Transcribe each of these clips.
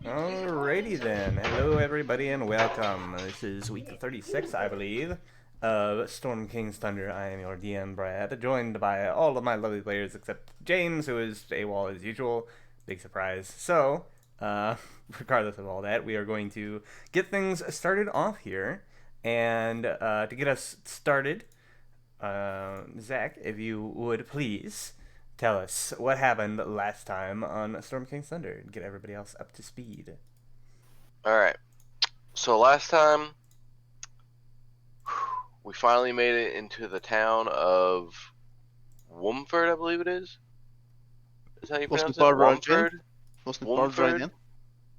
Alrighty then. Hello, everybody, and welcome. This is week 36, I believe, of Storm King's Thunder. I am your DM, Brad, joined by all of my lovely players except James, who is AWOL as usual. Big surprise. So, uh, regardless of all that, we are going to get things started off here. And to get us started, Zach, if you would please tell us what happened last time on Storm King's Thunder and get everybody else up to speed. Alright, so last time we finally made it into the town of Womford, I believe it is. Is how you Wasn't pronounce it? Barge right in? Womford? Wasn't Barge right Womford? in?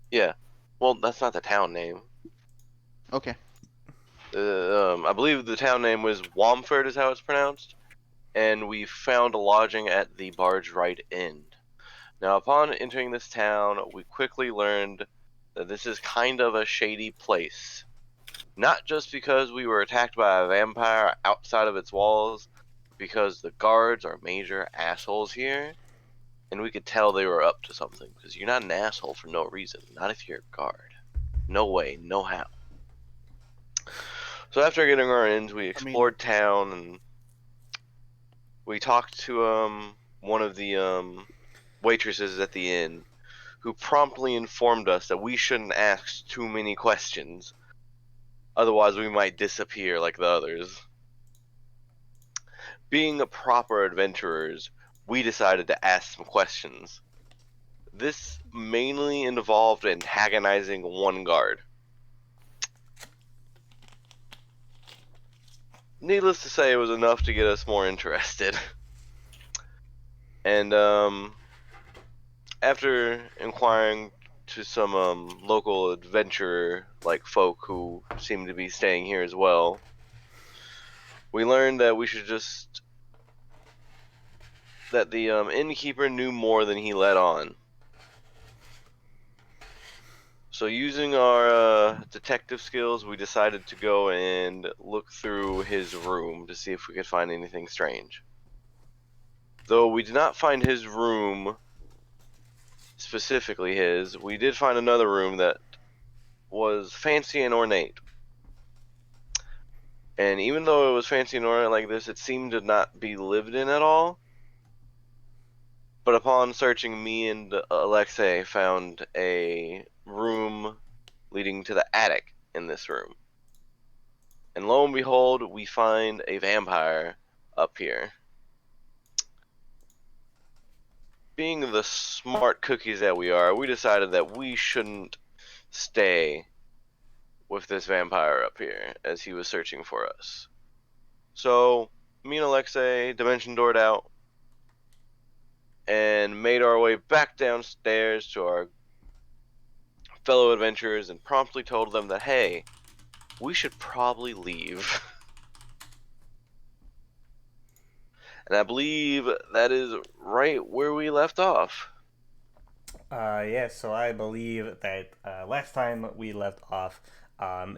Yeah. Well, that's not the town name. Okay. I believe the town name was Womford, is how it's pronounced. And we found a lodging at the Barge Wright Inn. Now, upon entering this town, we quickly learned that this is kind of a shady place. Not just because we were attacked by a vampire outside of its walls, because the guards are major assholes here, and we could tell they were up to something, because you're not an asshole for no reason, not if you're a guard. No way, no how. So after getting our ends, we explored town, and we talked to one of the waitresses at the inn, who promptly informed us that we shouldn't ask too many questions, otherwise we might disappear like the others. Being proper adventurers, we decided to ask some questions. This mainly involved antagonizing one guard. Needless to say, it was enough to get us more interested. And after inquiring to some local adventurer-like folk who seemed to be staying here as well, we learned that the innkeeper knew more than he let on. So using our detective skills, we decided to go and look through his room to see if we could find anything strange. Though we did not find his room, specifically his, we did find another room that was fancy and ornate. And even though it was fancy and ornate like this, it seemed to not be lived in at all. But upon searching, me and Alexei found a room leading to the attic in this room. And lo and behold, we find a vampire up here. Being the smart cookies that we are, we decided that we shouldn't stay with this vampire up here as he was searching for us. So, me and Alexei dimension doored out and made our way back downstairs to our fellow adventurers and promptly told them that, hey, we should probably leave. And I believe that is right where we left off. Yes, so I believe that last time we left off,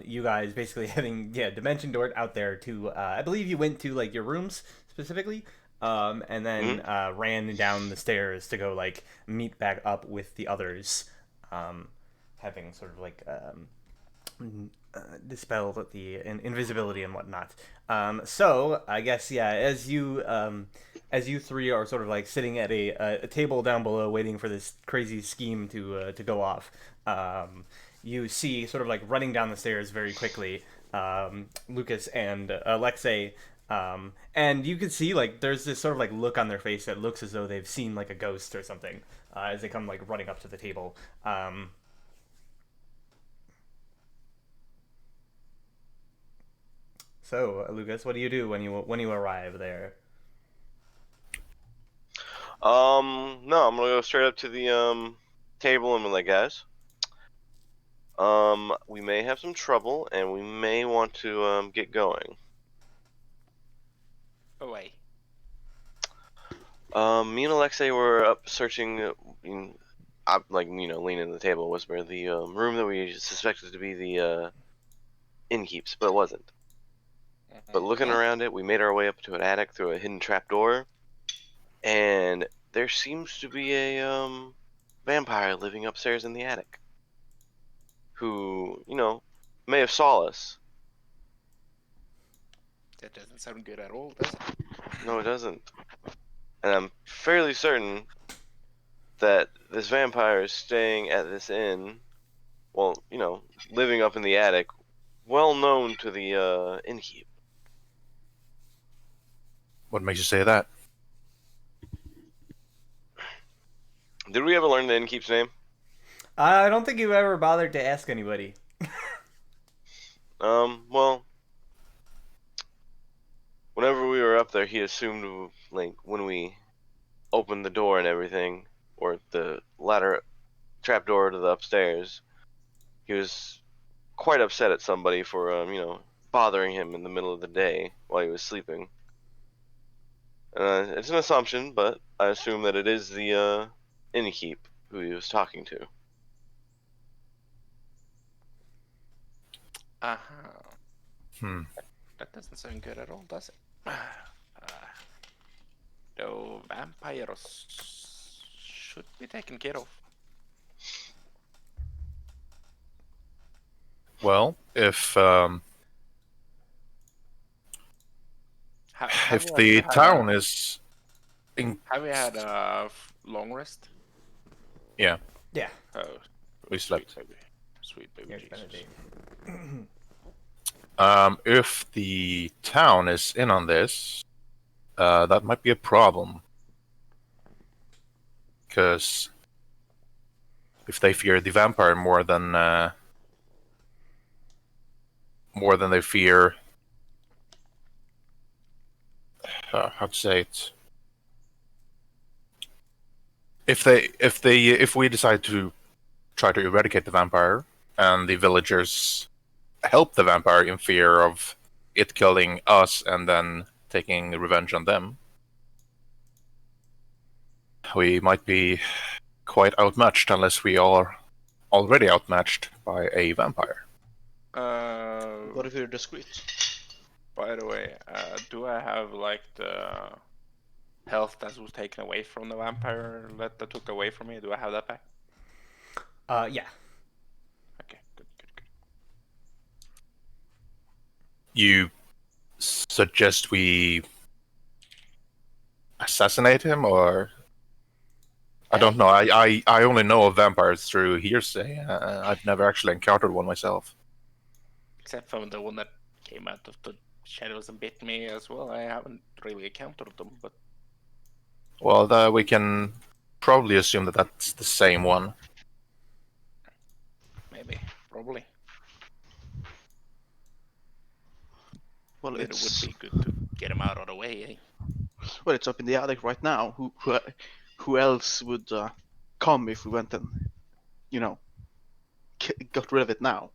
you guys basically having dimension doored out there to I believe you went to like your rooms specifically, and then Mm-hmm. ran down the stairs to go like meet back up with the others, having sort of like dispelled the invisibility and whatnot. So I guess as you three are sort of like sitting at a table down below, waiting for this crazy scheme to go off. You see sort of like running down the stairs very quickly, Lucas and Alexei. And you can see like there's this sort of like look on their face that looks as though they've seen like a ghost or something as they come like running up to the table. So, Lucas, what do you do when you arrive there? No, I'm gonna go straight up to the table and be like, guys, we may have some trouble and we may want to get going. Away. Me and Alexei were up searching, like leaning on the table, whisper the room that we suspected to be the innkeep's, but it wasn't. But looking Yeah. around it, we made our way up to an attic through a hidden trapdoor, and there seems to be a vampire living upstairs in the attic who, may have saw us. That doesn't sound good at all, does it? No, it doesn't. And I'm fairly certain that this vampire is staying at this inn, well, living up in the attic, well known to the innkeep. What makes you say that? Did we ever learn the innkeep's name? I don't think you ever bothered to ask anybody. Well, whenever we were up there, he assumed, like, when we opened the door and everything, or the ladder trap door to the upstairs, he was quite upset at somebody for, bothering him in the middle of the day while he was sleeping. It's an assumption, but I assume that it is the innkeep who he was talking to. That doesn't sound good at all, does it? No, vampires should be taken care of. Well, if the town is Have we had a long rest? Yeah, Yeah. Oh, we slept. Sweet baby Yeah, it's been a Jesus. day. If the town is in on this, that might be a problem. Because if they fear the vampire more than they fear, how to say it? If we decide to try to eradicate the vampire, and the villagers help the vampire in fear of it killing us and then taking revenge on them, we might be quite outmatched unless we are already outmatched by a vampire. What if you're discreet? By the way, do I have like the health that was taken away from the vampire that took away from me? Do I have that back? Yeah. Okay, good. You suggest we assassinate him, or I don't know. I only know of vampires through hearsay. I've never actually encountered one myself. Except for the one that came out of the shadows and bit me as well. I haven't really encountered them, but Well, we can probably assume that that's the same one. maybe, probably. Well, It would be good to get him out of the way, eh? well, it's up in the attic right now. Who else would come if we went and, got rid of it now?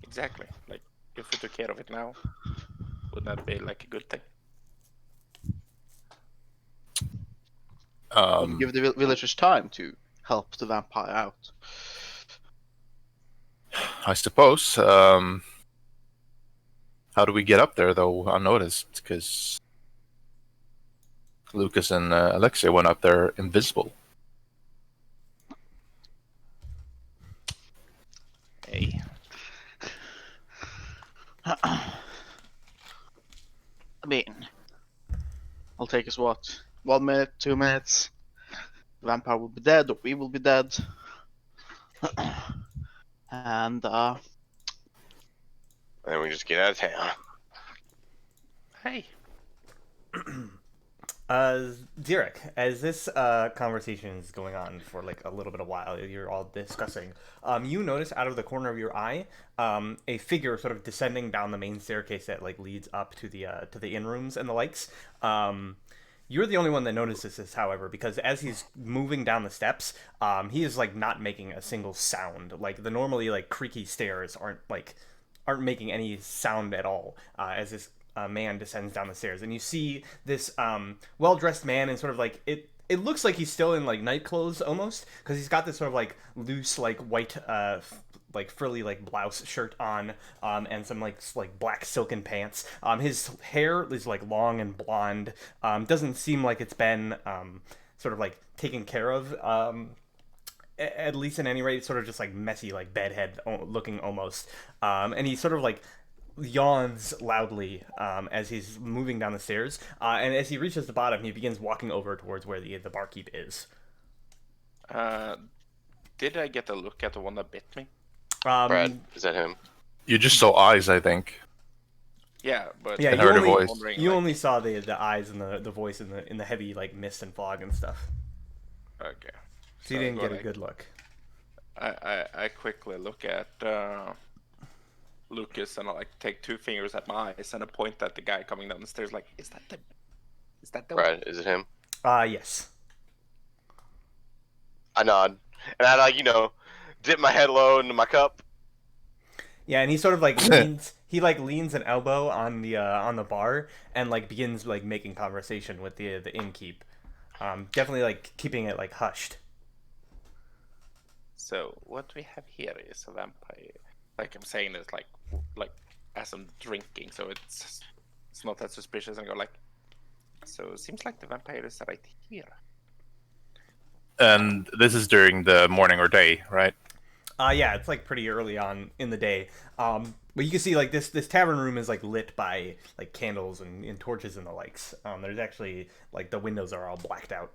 Exactly. Like, if we took care of it now, would that be like a good thing? Give the villagers time to help the vampire out. I suppose. How do we get up there, though, unnoticed? Because Lucas and Alexei went up there invisible. Hey, I mean, I'll take us what? 1 minute, 2 minutes. The vampire will be dead, or we will be dead. And And we just get out of town. hey. Zurich, as this conversation is going on for like a little bit of while, you're all discussing. You notice out of the corner of your eye, a figure sort of descending down the main staircase that like leads up to the inn rooms and the likes. You're the only one that notices this, however, because as he's moving down the steps, he is like not making a single sound. Like the normally like creaky stairs aren't making any sound at all as this man descends down the stairs, and you see this well-dressed man in sort of like it looks like he's still in like night clothes almost, because he's got this sort of like loose like white like frilly like blouse shirt on, and some like black silken pants. His hair is like long and blonde. Doesn't seem like it's been sort of like taken care of. At least in any rate, sort of just like messy, like bedhead looking almost. And he sort of like yawns loudly as he's moving down the stairs. And as he reaches the bottom, he begins walking over towards where the barkeep is. Did I get a look at the one that bit me? Brad, is that him? You just saw eyes, I think. Yeah, but Yeah, And you heard a only, voice. you only saw the eyes and the voice in the heavy like mist and fog and stuff. Okay. So you I didn't go get a like- good look. I quickly look at Lucas and I like take 2 fingers at my eyes and I point at the guy coming down the stairs. Like, is that the one? Brad, is it him? Yes. I nod, and I like dip my head low into my cup. Yeah, and he sort of like leans. He like leans an elbow on the bar and like begins like making conversation with the innkeep. Definitely like keeping it like hushed. So what we have here is a vampire. Like I'm saying this like as I'm drinking, so it's not that suspicious. And I go like, so it seems like the vampire is right here. And this is during the morning or day, right? Yeah, it's like pretty early on in the day. But you can see like this tavern room is like lit by like candles and torches and the likes. There's actually like the windows are all blacked out.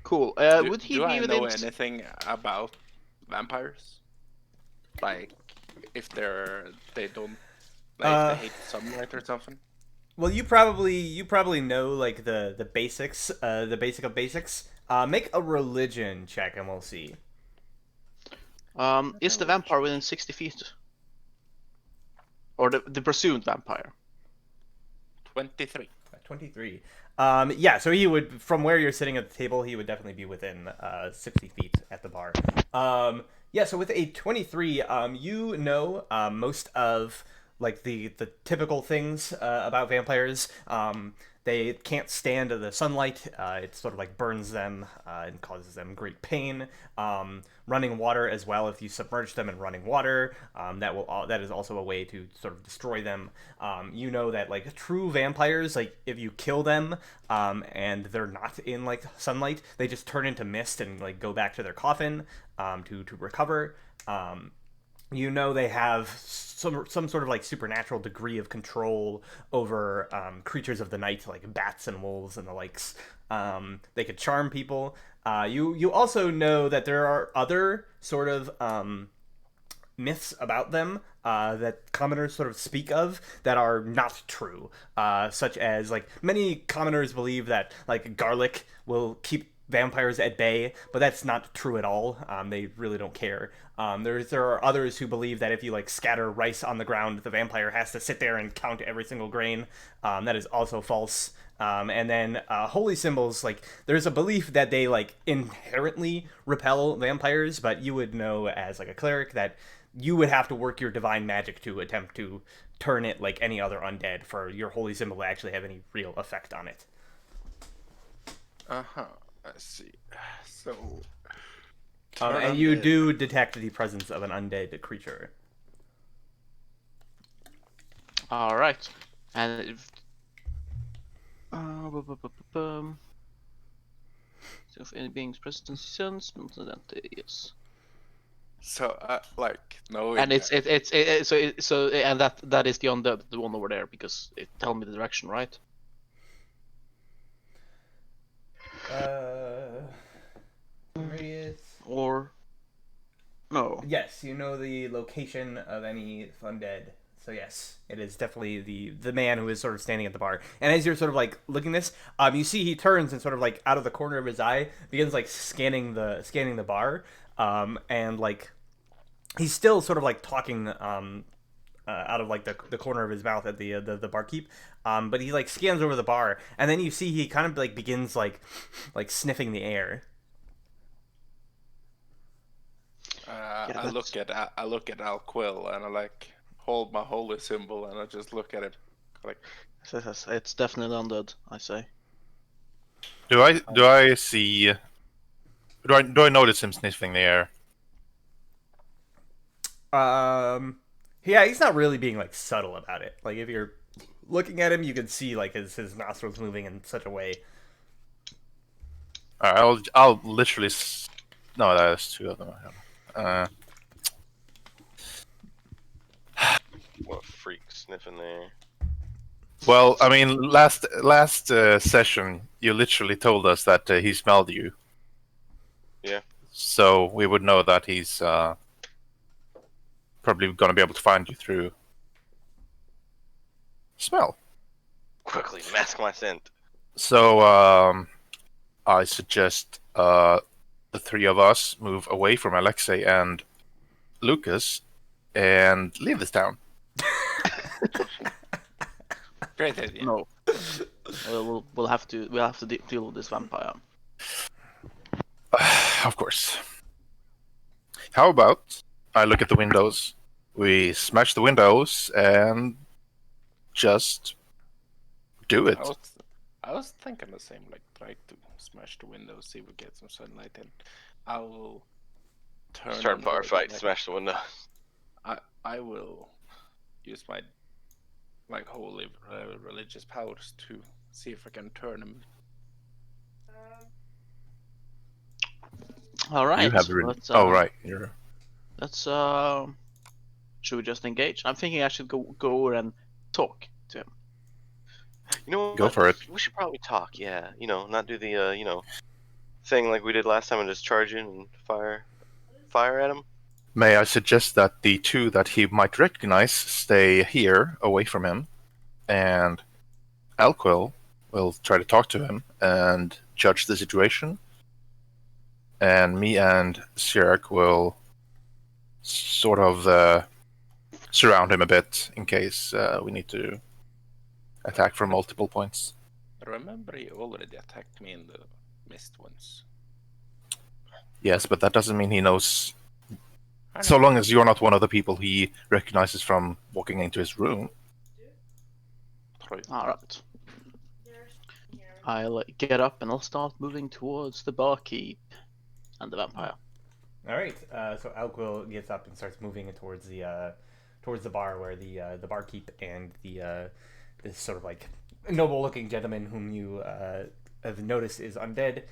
Cool. Do, Would he do be I within? know anything about vampires? Like, if they don't, like, if they hate sunlight or something? Well, you probably know like the basics, the basic of basics. Make a religion check and we'll see. Is the vampire within 60 feet? Or the presumed vampire? 23. 23. Yeah, so he would, from where you're sitting at the table, he would definitely be within 60 feet at the bar. Yeah, so with a 23, you know most of like the typical things about vampires. They can't stand the sunlight. It sort of like burns them and causes them great pain. Running water as well. If you submerge them in running water, that is also a way to sort of destroy them. You know that like true vampires, like if you kill them and they're not in like sunlight, they just turn into mist and like go back to their coffin to recover. You know they have some sort of like supernatural degree of control over creatures of the night, like bats and wolves and the likes. They could charm people. You also know that there are other sort of myths about them that commoners sort of speak of that are not true, such as like many commoners believe that like garlic will keep vampires at bay, but that's not true at all. They really don't care. There are others who believe that if you like scatter rice on the ground, the vampire has to sit there and count every single grain. That is also false. And then holy symbols, like there's a belief that they like inherently repel vampires, but you would know as like a cleric that you would have to work your divine magic to attempt to turn it like any other undead for your holy symbol to actually have any real effect on it. Uh-huh. I see. So... And you do detect the presence of an undead creature. All right. And if... So if any beings present in sense, yes. So, like, no... And it's and that is the undead, the one over there, because it tell me the direction, right? Radius. Or no? Yes, you know the location of any undead. So yes, it is definitely the man who is sort of standing at the bar. And as you're sort of like looking at this, you see he turns and sort of like out of the corner of his eye begins like scanning the bar, and like he's still sort of like talking out of like the corner of his mouth at the barkeep, but he like scans over the bar, and then you see he kind of like begins like sniffing the air. I look at Al Quill and I like hold my holy symbol and I just look at it like It's definitely undead, I say. Do I see? Do I notice him sniffing the air? Yeah, he's not really being like subtle about it. Like if you're looking at him, you can see like his nostrils moving in such a way. I'll literally. No, that's two of them. What a freak sniffing there. Well, I mean, last session, you literally told us that he smelled you. Yeah. So we would know that he's probably going to be able to find you through smell. Quickly mask my scent. So I suggest the three of us move away from Alexei and Lucas and leave this town. Great idea. No. We'll have to deal with this vampire. Of course. How about I look at the windows? We smash the windows and just do it. I was thinking the same, like try to smash the window, see if we get some sunlight in. I will turn Start on bar the- fight, like, smash the window. I will use my like holy religious powers to see if I can turn him. All right. You have oh right, you're. Let's should we just engage? I'm thinking I should go over and talk to him. You know what? Go for it. We should probably talk, yeah. You know, not do the thing like we did last time and just charge in and fire at him. May I suggest that the two that he might recognize stay here, away from him, and Alquil will try to talk to him and judge the situation, and me and Sirak will sort of surround him a bit in case we need to attack from multiple points. Remember, he already attacked me in the mist once. Yes, but that doesn't mean he knows. I So know. long as you're not one of the people he recognizes from walking into his room. True. All right. I'll get up and I'll start moving towards the barkeep and the vampire. All right. So Alquil gets up and starts moving towards the bar where the barkeep and the this sort of like noble-looking gentleman whom you have noticed is undead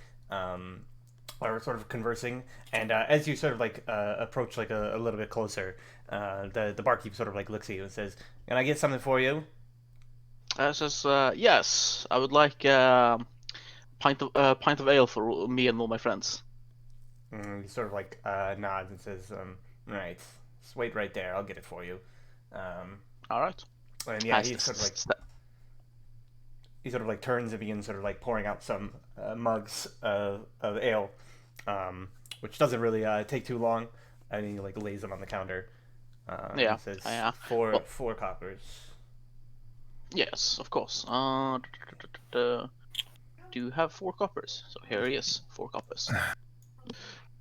are sort of conversing. And as you sort of like approach like a little bit closer, the barkeep sort of like looks at you and says, "Can I get something for you?" Says yes, I would like pint of ale for me and all my friends. He sort of like nods and says, "Right, just wait right there. I'll get it for you." All right. And yeah, I he sort of like turns and begins sort of like pouring out some mugs of ale, which doesn't really take too long. And he like lays them on the counter. Yeah, And says, yeah. Four Well- 4 coppers. Yes, of course. Do you have 4 coppers? So here he is, 4 coppers.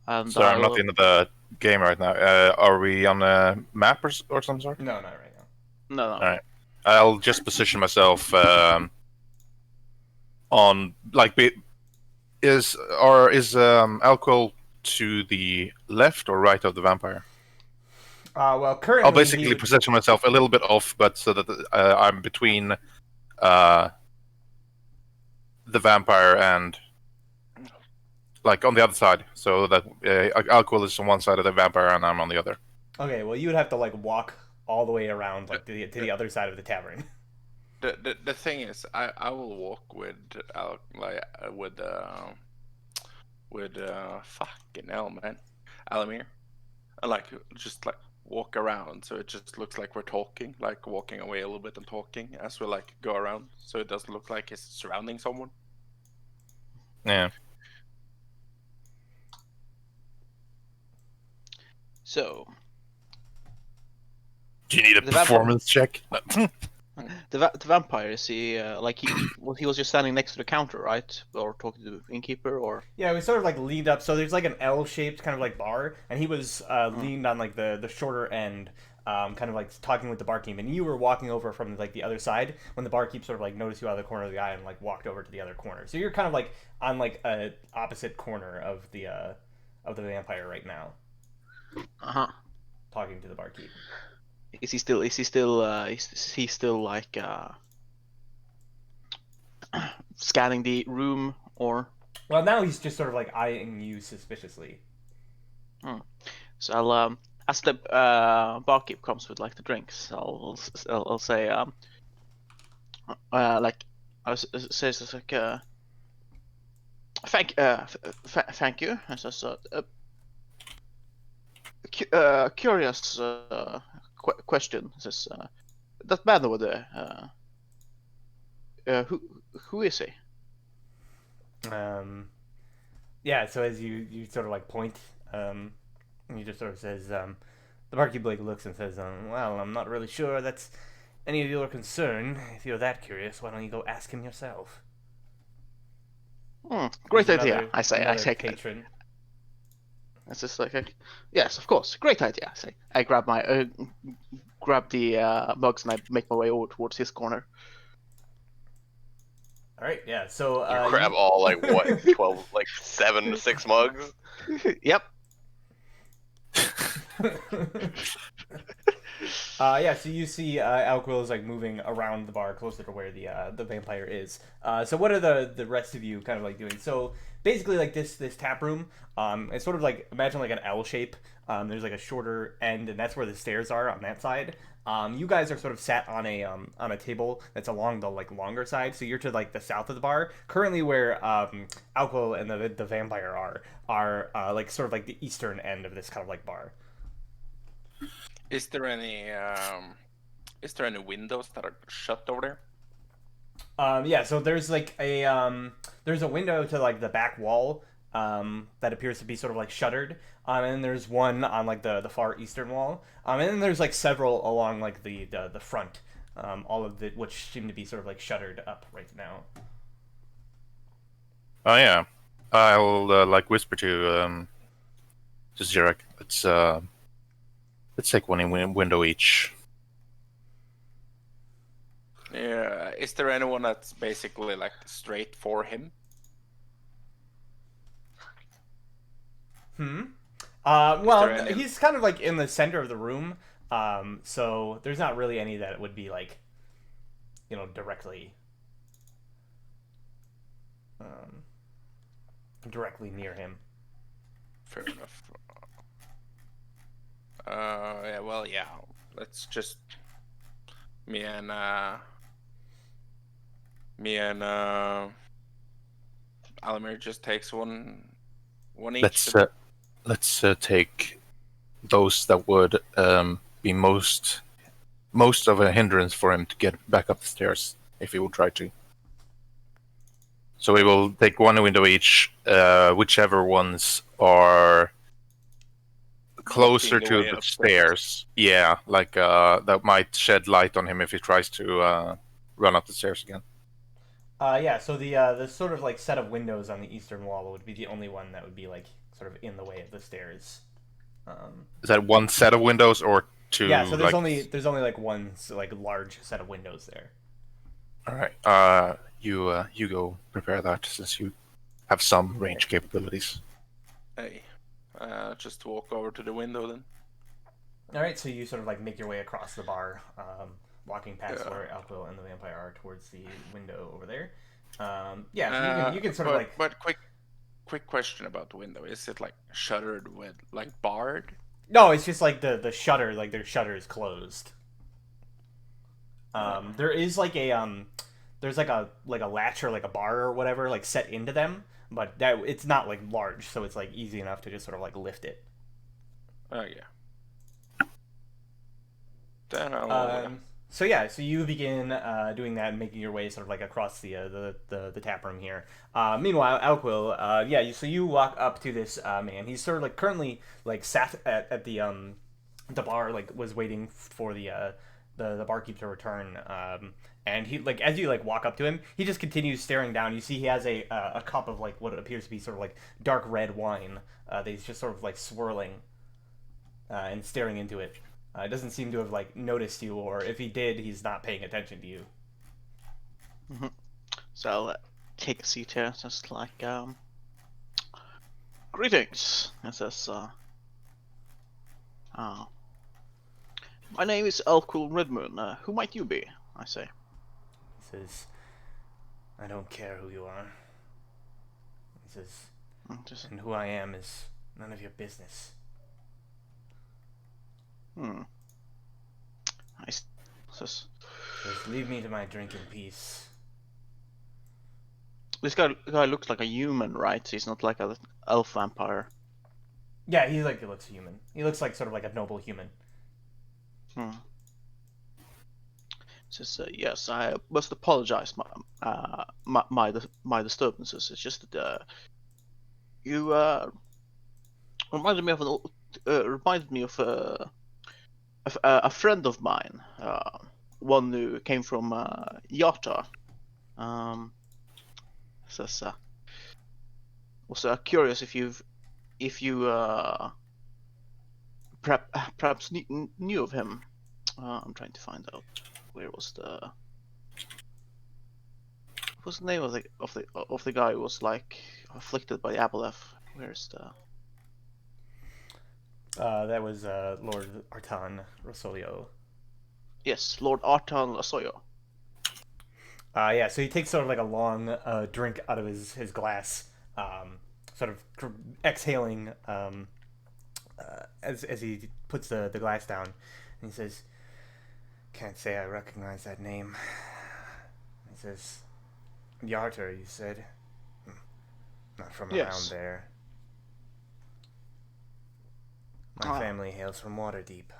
And So I'm not into the game right now. Are we on a map or some sort? No, not right now. No. Alright. I'll just position myself on like is Alquil to the left or right of the vampire? Well, currently I'll basically he- position myself a little bit off, but so that I'm between the vampire and like on the other side, so that Alquil is on one side of the vampire and I'm on the other. Okay, well, you would have to like walk all the way around like to the other side of the tavern. The thing is, I will walk with fucking hell, man, Alamir, and like just like walk around, so it just looks like we're talking, like walking away a little bit and talking as we like go around, so it doesn't look like he's surrounding someone. Yeah. So Do you need a The vampire- performance check? the vampire is he like he was just standing next to the counter, right? Or talking to the innkeeper, or Yeah, we sort of like leaned up. So there's like an L-shaped kind of like bar, and he was leaned on like the shorter end, kind of like talking with the barkeep. And you were walking over from like the other side when the barkeep sort of like noticed you out of the corner of the eye and like walked over to the other corner. So you're kind of like on like a opposite corner of the vampire right now, talking to the barkeep. is he still like scanning the room, or Well, now he's just sort of like eyeing you suspiciously. So I'll as the barkeep comes with like the drinks, I'll say like says it's like thank you. I says curious question. It says that man over there. Who is he? Yeah. So as you sort of like point, he just sort of says, the barkeep like looks and says, well, I'm not really sure that's any of your concern. If you're that curious, why don't you go ask him yourself? Great He's idea. I say. I another take patron. It's just like, yes, of course, great idea. I say. I grab my grab the mugs and I make my way over towards his corner. All right. Yeah. So You grab all like what 12, like 7 to 6 mugs. Yep. Yeah, so you see Alquil is like moving around the bar closer to where the vampire is. So what are the rest of you kind of like doing? So basically like this tap room, it's sort of like, imagine like an L shape. There's like a shorter end, and that's where the stairs are on that side. You guys are sort of sat on a table that's along the like longer side, so you're to like the south of the bar. Currently, where Alquil and the vampire are like sort of like the eastern end of this kind of like bar. Is there any windows that are shut over there? Yeah, so there's like there's a window to like the back wall that appears to be sort of like shuttered. And then there's one on like the far eastern wall. And then there's like several along like the front. All of it which seem to be sort of like shuttered up right now. Oh yeah, I'll like whisper to Zirek. Let's take one window each. Yeah. Is there anyone that's basically like straight for him? Well, any- he's kind of like in the center of the room. So there's not really any that would be like, directly directly near him. Fair enough. Yeah. Well, yeah. Let's just me and Alamir just takes one each. Let's take those that would be most of a hindrance for him to get back up the stairs if he would try to. So we will take one window each, whichever ones are closer to the stairs. Yeah, like that might shed light on him if he tries to run up the stairs again. Yeah, so the sort of like set of windows on the eastern wall would be the only one that would be like sort of in the way of the stairs. Is that one set of windows or two? Yeah, so there's only like one like large set of windows there. All right. You go prepare that since you have some range capabilities. Hey, just walk over to the window then. All right, so you sort of like make your way across the bar, walking past where Alquil and the vampire are towards the window over there. Yeah, so you can sort of like. But quick question about the window: is it like shuttered with like barred? No, it's just like the shutter, like their shutter is closed. There is like a there's like a latch or like a bar or whatever like set into them, but that it's not like large, so it's like easy enough to just sort of like lift it. Oh yeah. Then I'll. So yeah, so you begin doing that and making your way sort of like across the tap room here. Meanwhile, Alquil, so you walk up to this man. He's sort of like currently like sat at the bar, like was waiting for the barkeep to return. And he like as you like walk up to him, he just continues staring down. You see he has a cup of like what appears to be sort of like dark red wine that he's just sort of like swirling and staring into it. It doesn't seem to have like noticed you, or if he did, he's not paying attention to you. Mm-hmm. So I'll take a seat here, just like greetings. It says, my name is Alquil Redmoon. Who might you be? I say. He says, I don't care who you are. He says, Just, and who I am is none of your business. I says, Says, leave me to my drink in peace. this guy looks like a human, right? He's not like an elf vampire. Yeah, he looks human. He looks like sort of like a noble human. Says, yes, I must apologize my disturbances. It's just that you reminded me of a friend of mine, one who came from Yata. Says, was curious if you perhaps knew of him. I'm trying to find out where was what was the name of the guy who was like afflicted by the Aboleth? Where's the That was Lord Artan Rosolio. Yes, Lord Artan Lasoyo. Yeah, so he takes sort of like a long drink out of his glass, sort of exhaling as he puts the glass down, and he says, "Can't say I recognize that name." He says, "Yarter, you said? Not from around there. My family hails from Waterdeep."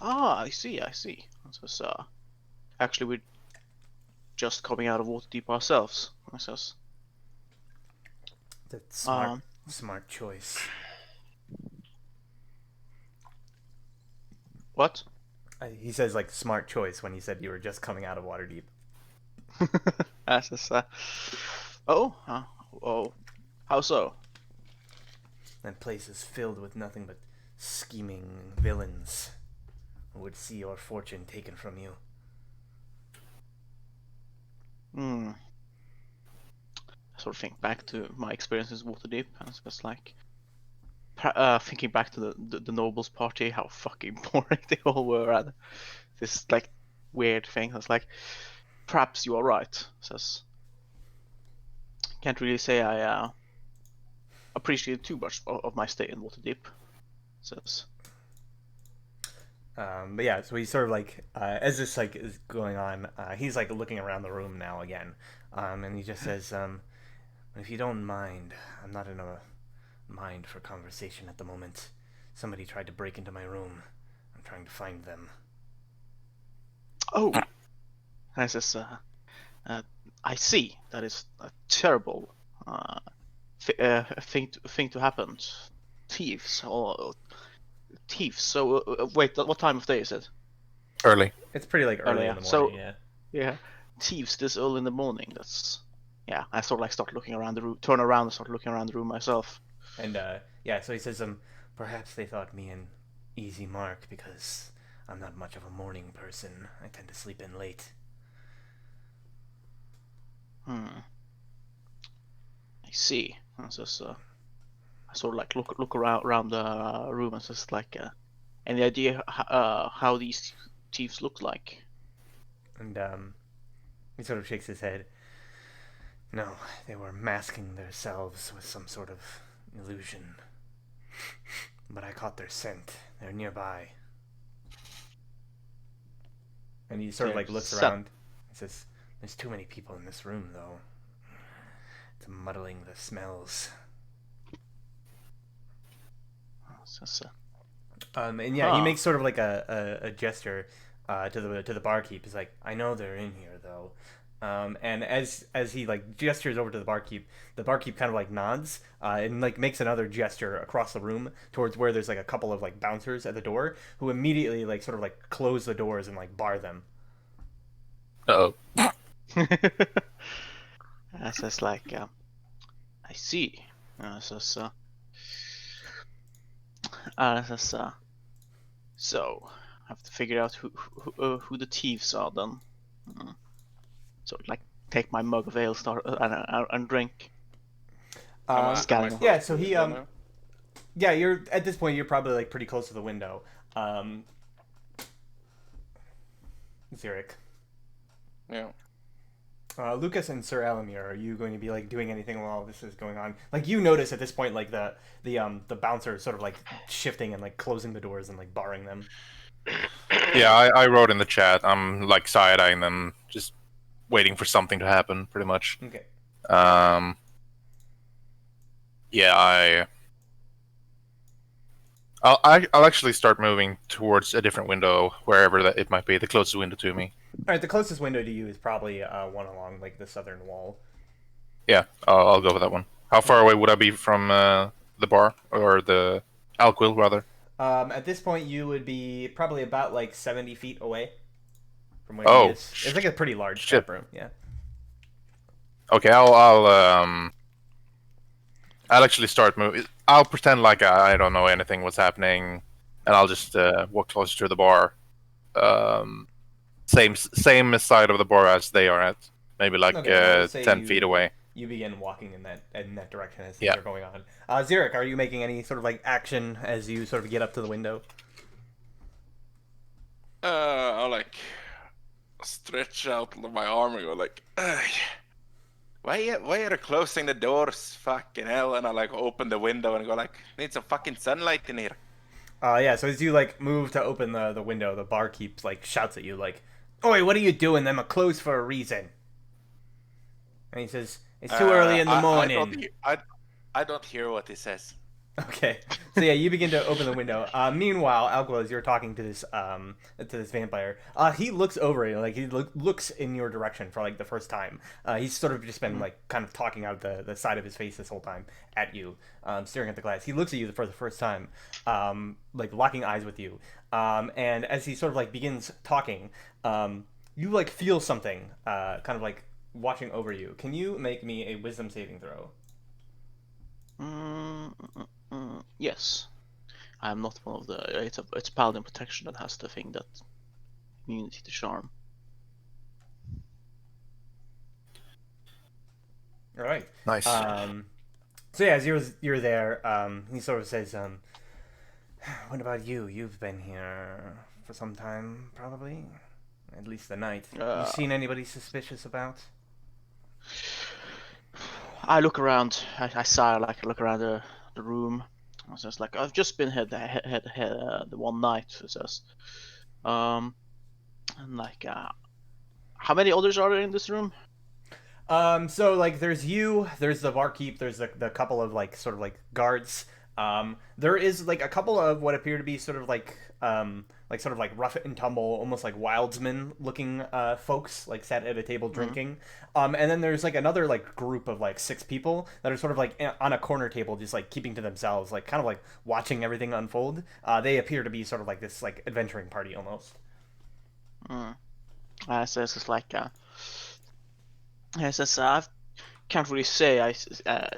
I see. So, actually, we're just coming out of Waterdeep ourselves. I says. That's smart choice. What? He says like smart choice when he said you were just coming out of Waterdeep. I says, oh, how so? That place is filled with nothing but scheming villains who would see your fortune taken from you. I sort of think back to my experiences with Waterdeep, and it's just like thinking back to the nobles party, how fucking boring they all were, and this like weird thing. It's like, perhaps you are right. Says, can't really say I appreciated too much of my stay in Waterdeep. Says. But yeah, so he's sort of like as this like is going on, he's like looking around the room now again, and he just says, "If you don't mind, I'm not in a mind for conversation at the moment. Somebody tried to break into my room. I'm trying to find them." Oh, I says, I see. That is a terrible thing to happen. Thieves. So wait, what time of day is it? Early. It's pretty like early in the morning. Yeah, thieves this early in the morning. That's I sort of like start looking around the room, turn around and start looking around the room myself. And so he says, perhaps they thought me an easy mark because I'm not much of a morning person. I tend to sleep in late. I see. It's just, I sort of like look around the room and just like, any idea how these thieves look like? And he sort of shakes his head. No, they were masking themselves with some sort of illusion. But I caught their scent. They're nearby. And he sort of like looks around. He says, "There's too many people in this room, though. It's muddling the smells." And yeah, he makes sort of like a gesture to the barkeep. He's like, "I know they're in here, though." And as he like gestures over to the barkeep kind of like nods and like makes another gesture across the room towards where there's like a couple of like bouncers at the door who immediately like sort of like close the doors and like bar them. Uh-oh. That's just like, I see. So I have to figure out who the thieves are then. So like take my mug of ale, start and drink. Yeah, so he you're at this point you're probably like pretty close to the window. Zurich. Yeah. Lucas and Sir Alamir, are you going to be like doing anything while this is going on? Like you notice at this point, like the bouncer is sort of like shifting and like closing the doors and like barring them. Yeah, I wrote in the chat. I'm like side-eyeing them, just waiting for something to happen, pretty much. Okay. Yeah, I'll actually start moving towards a different window, wherever that it might be, the closest window to me. All right. The closest window to you is probably one along like the southern wall. Yeah, I'll go with that one. How far away would I be from the bar or the Alquil rather? At this point, you would be probably about like 70 feet away from where Oh, he is. It's like a pretty large shit. tap room. Yeah. Okay, I'll actually start moving. I'll pretend like I don't know anything what's happening, and I'll just walk closer to the bar. Same side of the bar as they are at. Maybe like Okay, well, let's say 10 feet away. You begin walking in that direction as things Yeah. are going on. Xeric, are you making any sort of like action as you sort of get up to the window? I'll like stretch out my arm and go like, "Ugh. Why are you closing the doors? Fucking hell!" And I like open the window and go like, "Need some fucking sunlight in here." Yeah, so as you like move to open the window, the barkeep like shouts at you like, "Oi, what are you doing? Them are closed for a reason." And he says, "It's too early in the morning." I don't hear what he says. Okay, so yeah, you begin to open the window. Meanwhile, Alquil, as you're talking to this vampire, he looks over you, like he looks in your direction for like the first time. He's sort of just been like kind of talking out the side of his face this whole time at you, staring at the glass. He looks at you for the first time, like locking eyes with you. And as he sort of like begins talking, you like feel something, kind of like watching over you. Can you make me a wisdom saving throw? Yes. I'm not one of the. It's paladin protection that has the thing that immunity to charm. All right. Nice. So yeah, as you're there, he sort of says, "What about you? You've been here for some time, probably, at least the night. You seen anybody suspicious about?" I look around. I sigh, like I look around the room. I was just like, I've just been here the one night. It says, and like, how many others are there in this room? So like, there's you, there's the barkeep, there's the couple of like sort of like guards. There is like a couple of what appear to be sort of like sort of like rough and tumble, almost like wildsmen looking folks like sat at a table drinking. And then there's like another like group of like 6 people that are sort of like on a corner table, just like keeping to themselves, like kind of like watching everything unfold. They appear to be sort of like this like adventuring party almost. So it's just like, it says, I can't really say I've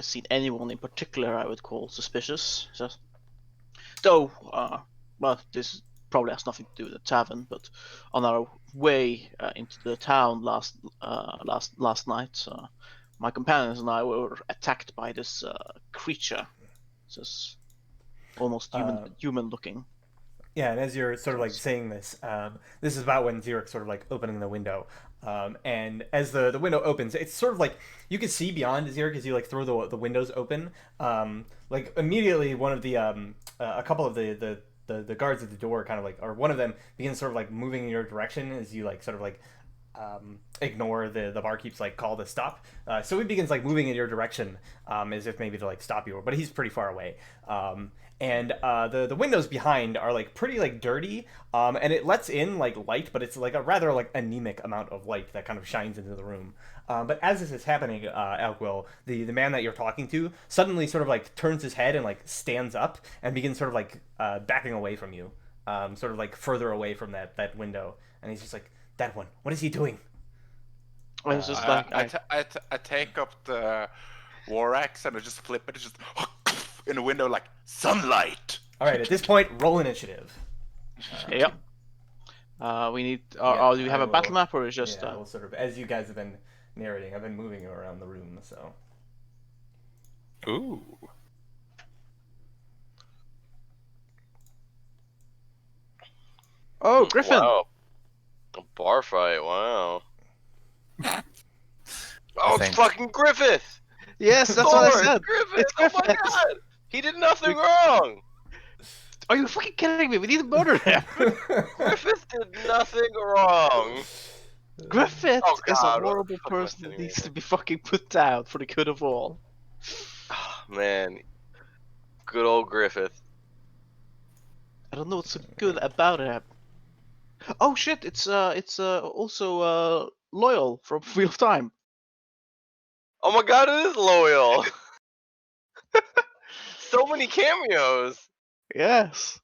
seen anyone in particular I would call suspicious. So, though, well, this probably has nothing to do with the tavern, but on our way into the town last night, my companions and I were attacked by this creature. This almost human looking. Yeah, and as you're sort of like saying this, this is about when Xeric's sort of like opening the window. And as the window opens, it's sort of like you can see beyond Xeric as you like throw the windows open. Like immediately, one of the a couple of the guards at the door kind of like, or one of them begins sort of like moving in your direction as you like sort of like ignore the barkeep's like call to stop. So he begins like moving in your direction, as if maybe to like stop you, but he's pretty far away. And the windows behind are like pretty like dirty, and it lets in like light, but it's like a rather like anemic amount of light that kind of shines into the room. But as this is happening, Alquil, the man that you're talking to, suddenly sort of like turns his head and like stands up and begins sort of like backing away from you, sort of like further away from that window, and he's just like, "That one, what is he doing?" I was just like, I take up the war axe and I just flip it. It's just in the window like sunlight. All right, at this point, roll initiative. yep. We need. Do we have a battle map or is just? Yeah, well, sort of as you guys have been narrating, I've been moving you around the room, so. Ooh. Oh, Griffin. Wow. A bar fight. Wow. Oh, it's Saint. fucking Griffith! Yes, that's what I Thor, said. Griffith! It's Oh my Griffith. god! He did nothing wrong! Are you fucking kidding me? We need to murder him. Griffith did nothing wrong! Griffith Oh is a god, what the horrible fuck am I person that sitting needs here? to be fucking put down for the good of all. Oh, man. Good old Griffith. I don't know what's so good about him. Oh shit! It's also loyal from Wheel of Time. Oh my god, it is loyal! So many cameos! Yes.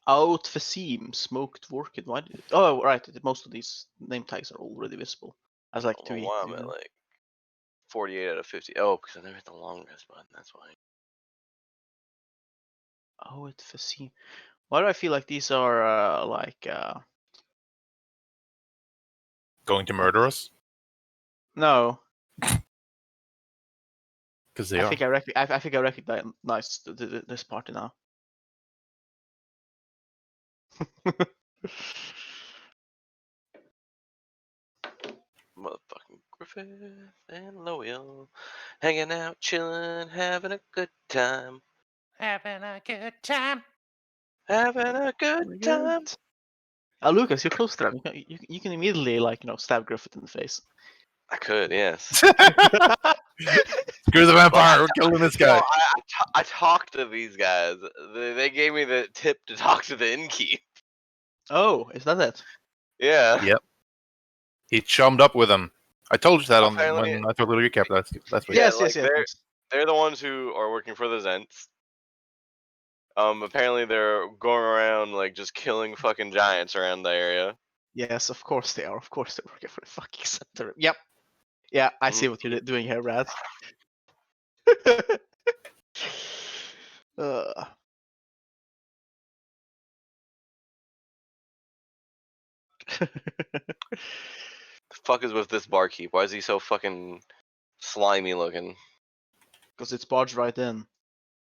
Out Fasim, smoked Workin. Why did Oh right, most of these name tags are already visible. I was like I don't know why I'm at like 48 out of 50. Oh, because I never hit the long rest button, that's why. Out Fasim. Why do I feel like these are Going to murder us? no? Because they I are. think I think I recognize this party now. Motherfucking Griffith and loyal. Hanging out, chilling, having a good time. Having a good time. Having a good time. Oh, Lucas, you're close to them. You can immediately stab Griffith in the face. I could, yes. Screw the vampire, we're killing this No, guy. I talked to these guys. They gave me the tip to talk to the innkeep. Oh, is that it? Yeah. Yep. He chummed up with him. I told you that Apparently- when I told the recap last week. Yeah, Yes, like, yes. They're the ones who are working for the Zents. Apparently they're going around like just killing fucking giants around the area. Yes, of course they are. Of course they're working for the fucking center. Yep. Yeah, I see what you're doing here, Brad. uh, The fuck is with this barkeep? Why is he so fucking slimy looking? Because it's Barge right in.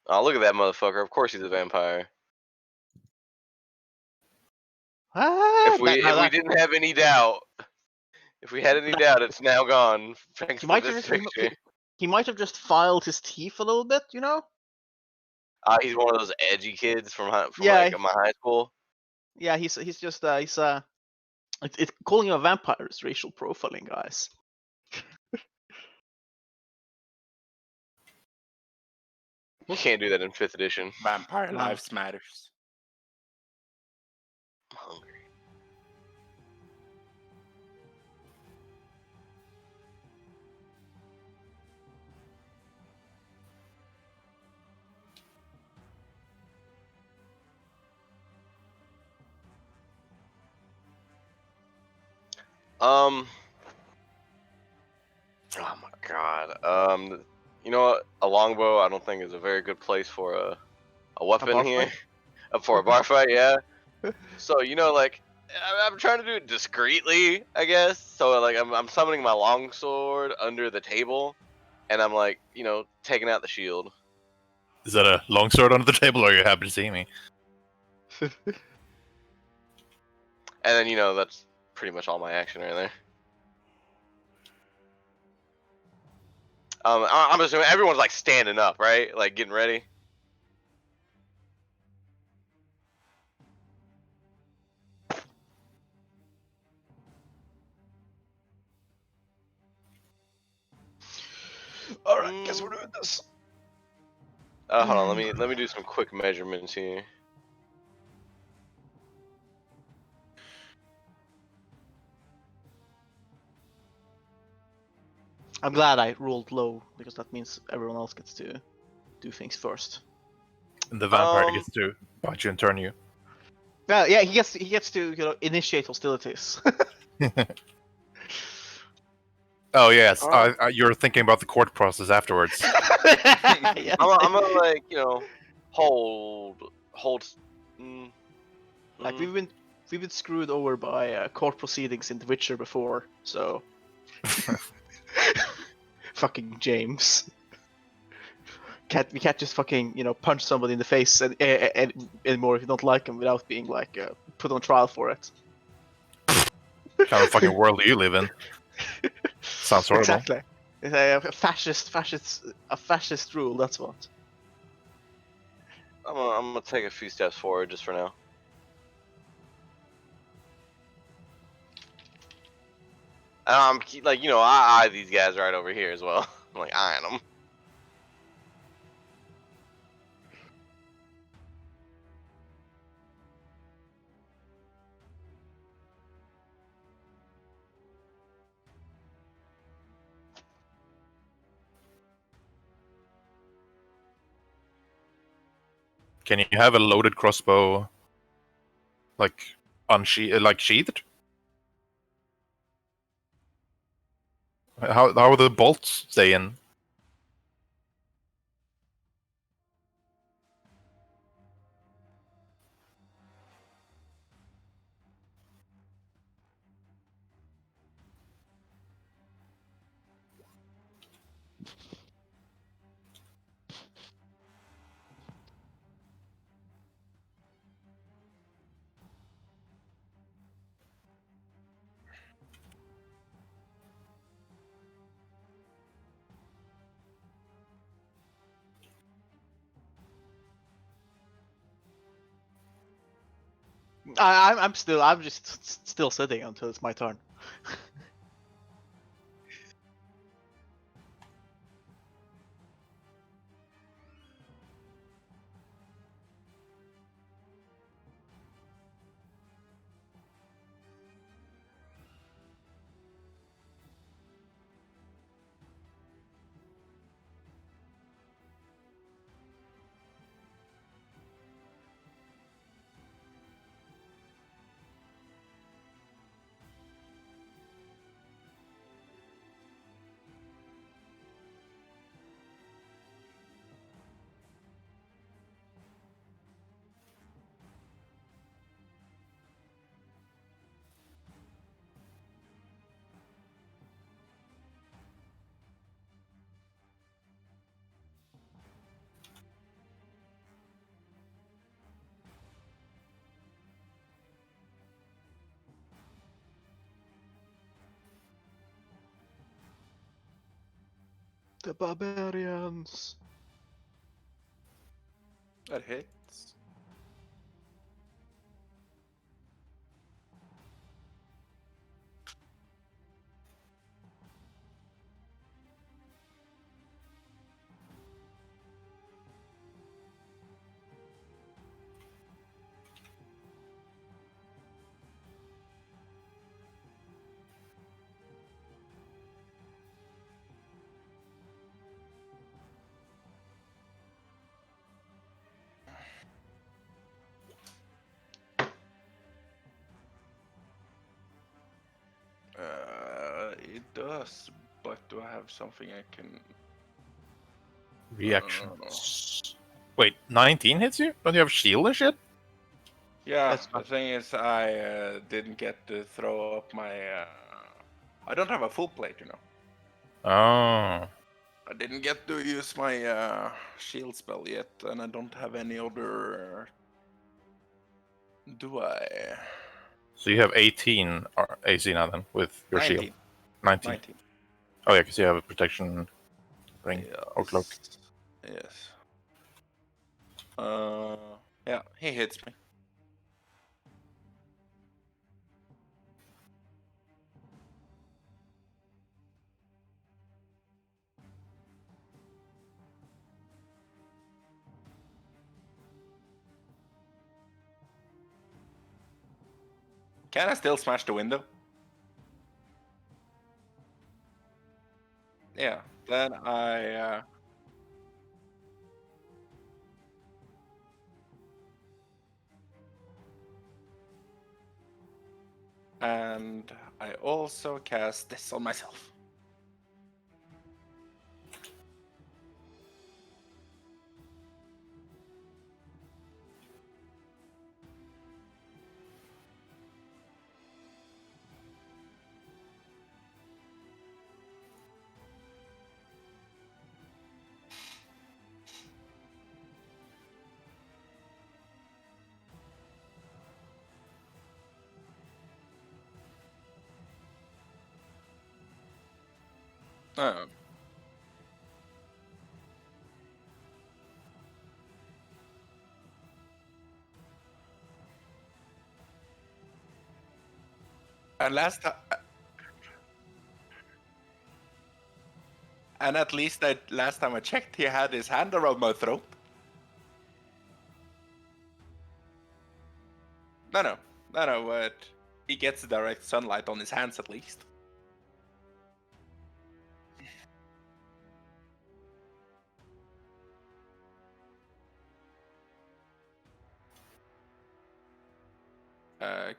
Oh, look at that motherfucker. Of course he's a vampire. If we didn't have any doubt, if we had any doubt, it's now gone. Thanks He for might have this just picture. he might have just filed his teeth a little bit, you know? He's one of those edgy kids from Yeah. like my high school. Yeah, he's just calling him a vampire is racial profiling, guys. You can't do that in 5th edition. Vampire No. lives matters. I'm hungry. Oh my god. You know what? A longbow I don't think is a very good place for a weapon bar here. fight? For a bar fight, yeah. So like I'm trying to do it discreetly, I guess. So like I'm summoning my longsword under the table, and I'm like taking out the shield. Is that a longsword under the table, or are you happy to see me? And then that's pretty much all my action right there. I'm assuming everyone's like standing up, right? Like getting ready. Alright, guess we're doing this. Hold on, let me do some quick measurements here. I'm glad I rolled low because that means everyone else gets to do things first. And the vampire Um, gets to bite you and turn you. Yeah, he gets to initiate hostilities. Oh yes, Alright. you're thinking about the court process afterwards. Yes. I'm gonna like hold. Like mm. we've been screwed over by court proceedings in The Witcher before, so fucking James. we can't just fucking punch somebody in the face and anymore if you don't like them without being like put on trial for it. What kind of fucking world do you live in? Sounds horrible. Exactly. It's a fascist rule. That's what. I'm gonna take a few steps forward just for now. And I'm like, I eye these guys right over here as well. I'm like eyeing them. Can you have a loaded crossbow, like sheathed? How are the bolts stay in? I'm just still sitting until it's my turn. The barbarians. That hits. It does, but do I have something I can? Reactions. Wait, 19 hits you? Don't you have shield and shit? Yeah, That's the fine. thing is, I didn't get to throw up my. I don't have a full plate, Oh. I didn't get to use my shield spell yet, and I don't have any other. Do I? So you have 18 AC now then, with your 19. shield. 19. 19. Oh yeah, because you have a protection ring or cloak. Yes. Yeah, he hits me. Can I still smash the window? Yeah, then I. And I also cast this on myself. Oh. And at least last time I checked, he had his hand around my throat. No. But he gets direct sunlight on his hands at least.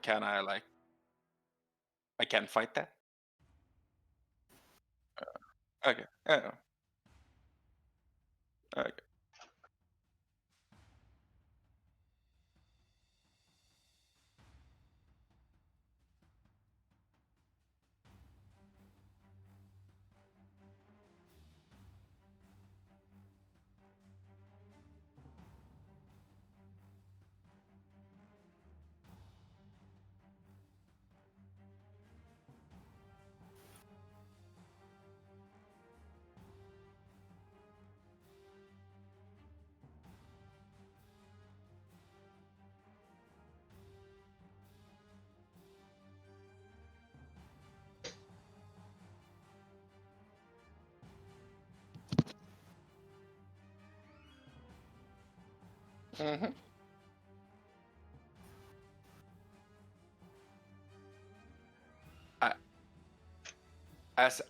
Can I like? I can't fight that. Okay. Oh. Okay. Mm-hmm.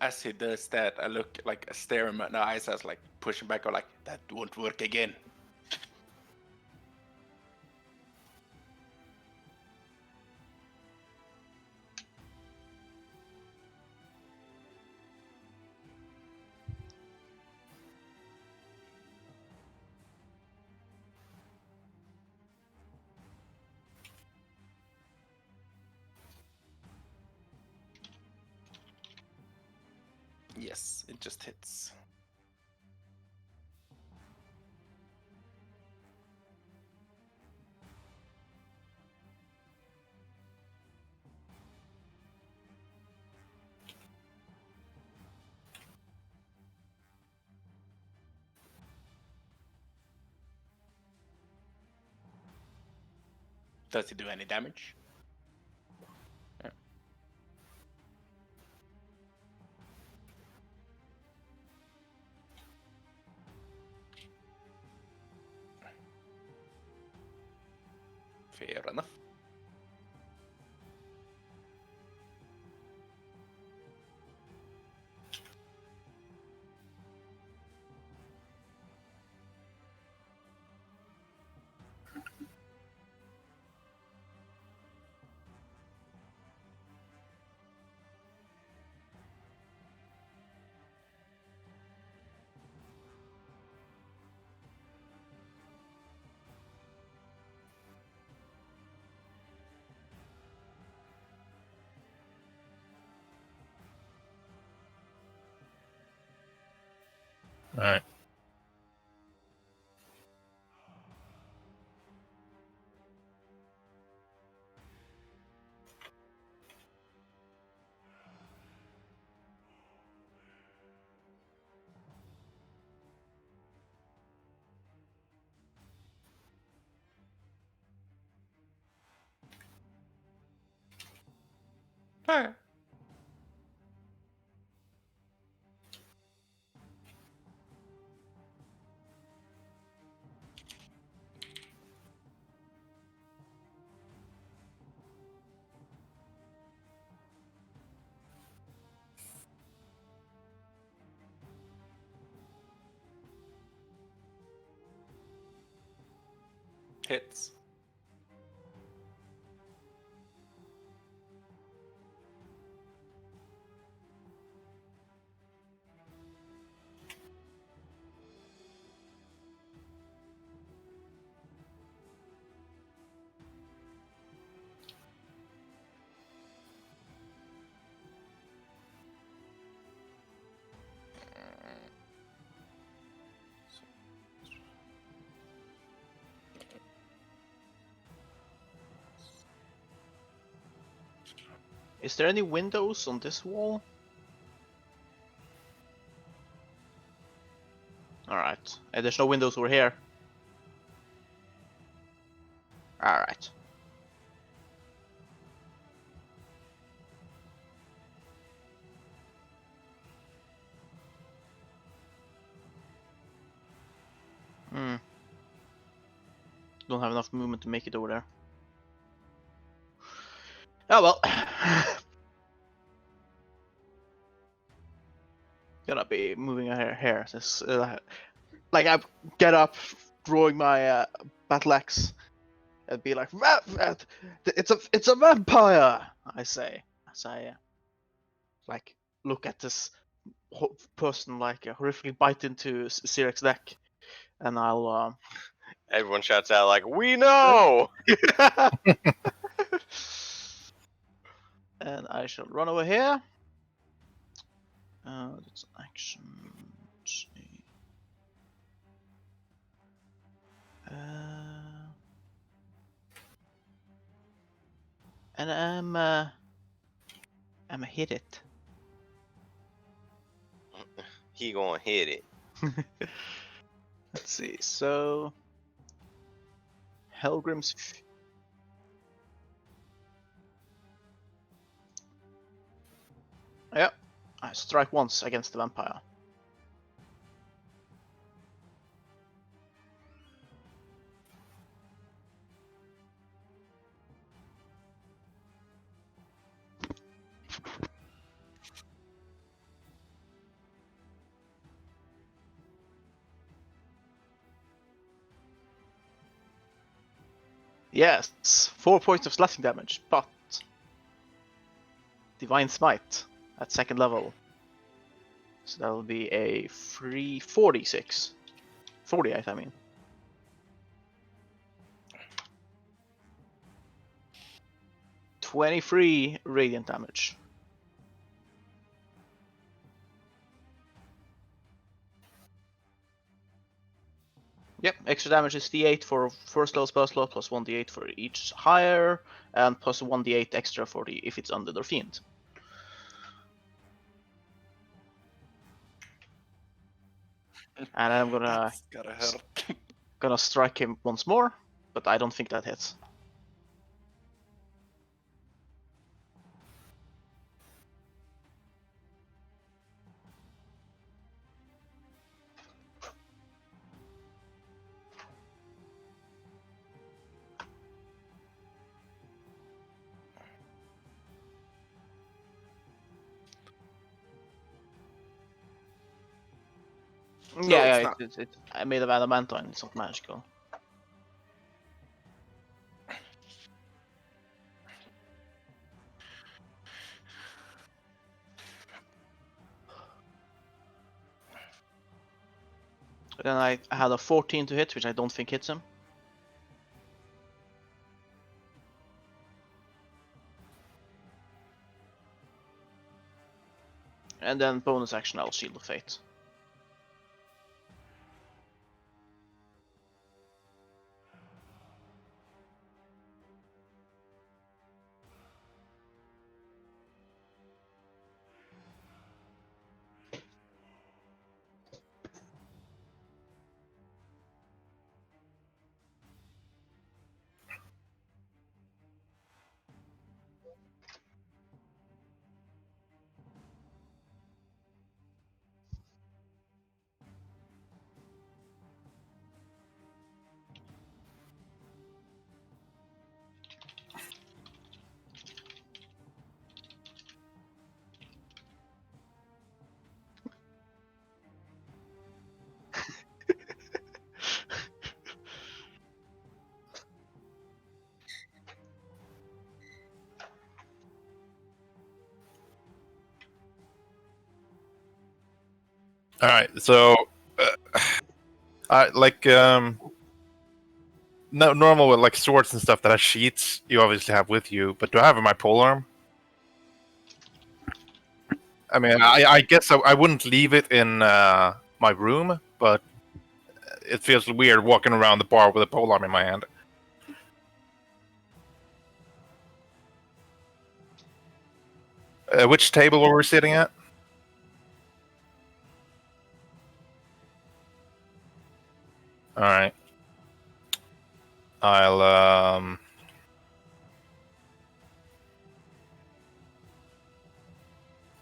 As he does that, I look like I stare him in the eyes as like pushing back, or like that won't work again. Yes, it just hits. Does he do any damage? Yeah. Fair enough. All right. Alright. Hits. Is there any windows on this wall? There's no windows over here. Alright. Don't have enough movement to make it over there. Oh well. Gonna be moving here. Since, like I get up, drawing my battle axe, and be like, it's a vampire. I say, as I like look at this person like horrifically bite into Sirex's neck, and I'll Everyone shouts out like, "We know!" and I shall run over here. That's an action. Let's see. And I'm hit it. He gonna hit it. Let's see. So Helgrim's. Yeah, I strike once against the vampire. Yes, 4 points of slashing damage, but Divine Smite at second level. So that will be a 46. 48, I mean. $23 radiant damage. Yep, extra damage is D8 for first level spell slot, plus 1d8 for each higher, and plus 1d8 extra for the if it's undead or fiend. And I'm gonna Gotta hurt. gonna strike him once more, but I don't think that hits. No, Yeah, it's not. it's I made of adamantine, it's not magical. Then I had a 14 to hit, which I don't think hits him. And then bonus action, I'll Shield of Fate. All right, so I like no normal with like swords and stuff that have sheaths. You obviously have with you, but do I have in my polearm? I mean, I guess I wouldn't leave it in my room, but it feels weird walking around the bar with a polearm in my hand. Which table were we sitting at?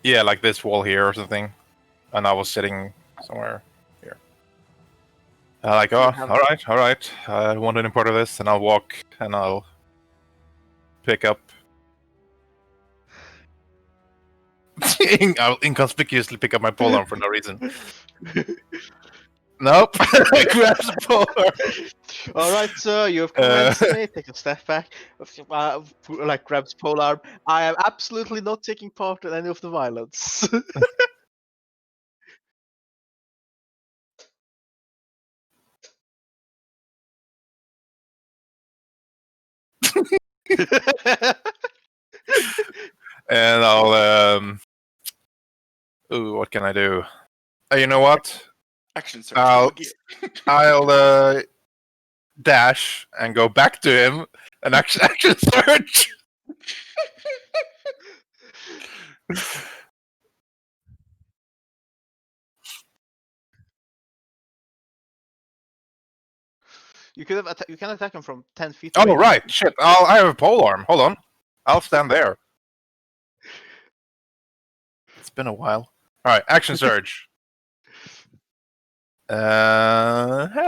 Yeah, like this wall here or something. And I was sitting somewhere here. Like, oh, all right. I don't want any part of this, and I'll walk and I'll pick up. I'll inconspicuously pick up my polearm for no reason. Nope. I grab the polearm. All right, sir, you have convinced me. Take a step back. Like grabs polearm. I am absolutely not taking part in any of the violence. And I'll ooh, what can I do? You know what? Action search. I'll dash and go back to him and action search. You could have you can attack him from 10 feet. Oh away. right, shit! I have a polearm. Hold on, I'll stand there. It's been a while. All right, action surge. Halberd.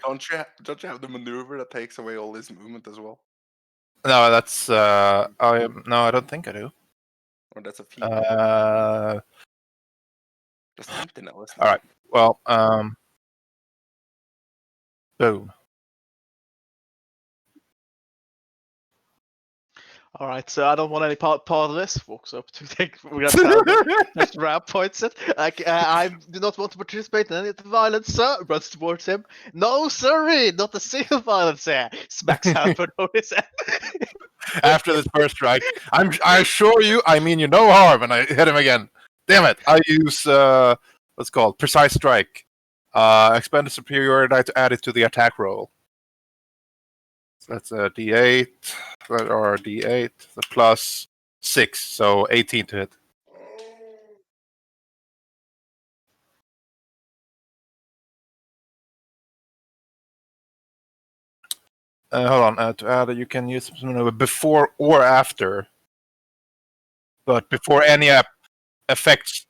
Don't you have the maneuver that takes away all his movement as well? No, that's no, I don't think I do. Or that's a feat. Just Sentinel, isn't it? All right. Well, boom. All right, so I don't want any part of this. Walks up to take just round points it. Like I do not want to participate in any of the violence, sir. Runs towards him. No, sorry, not a single violence here. Smacks Halberd on his head. After this first strike, I assure you, I mean you no harm, and I hit him again. Damn it! I use what's called precise strike. Expend a superior die to add it to the attack roll. So that's a D8 or D8 plus 6, so 18 to hit. Hold on, to add, you can use maneuver before or after, but before any effects.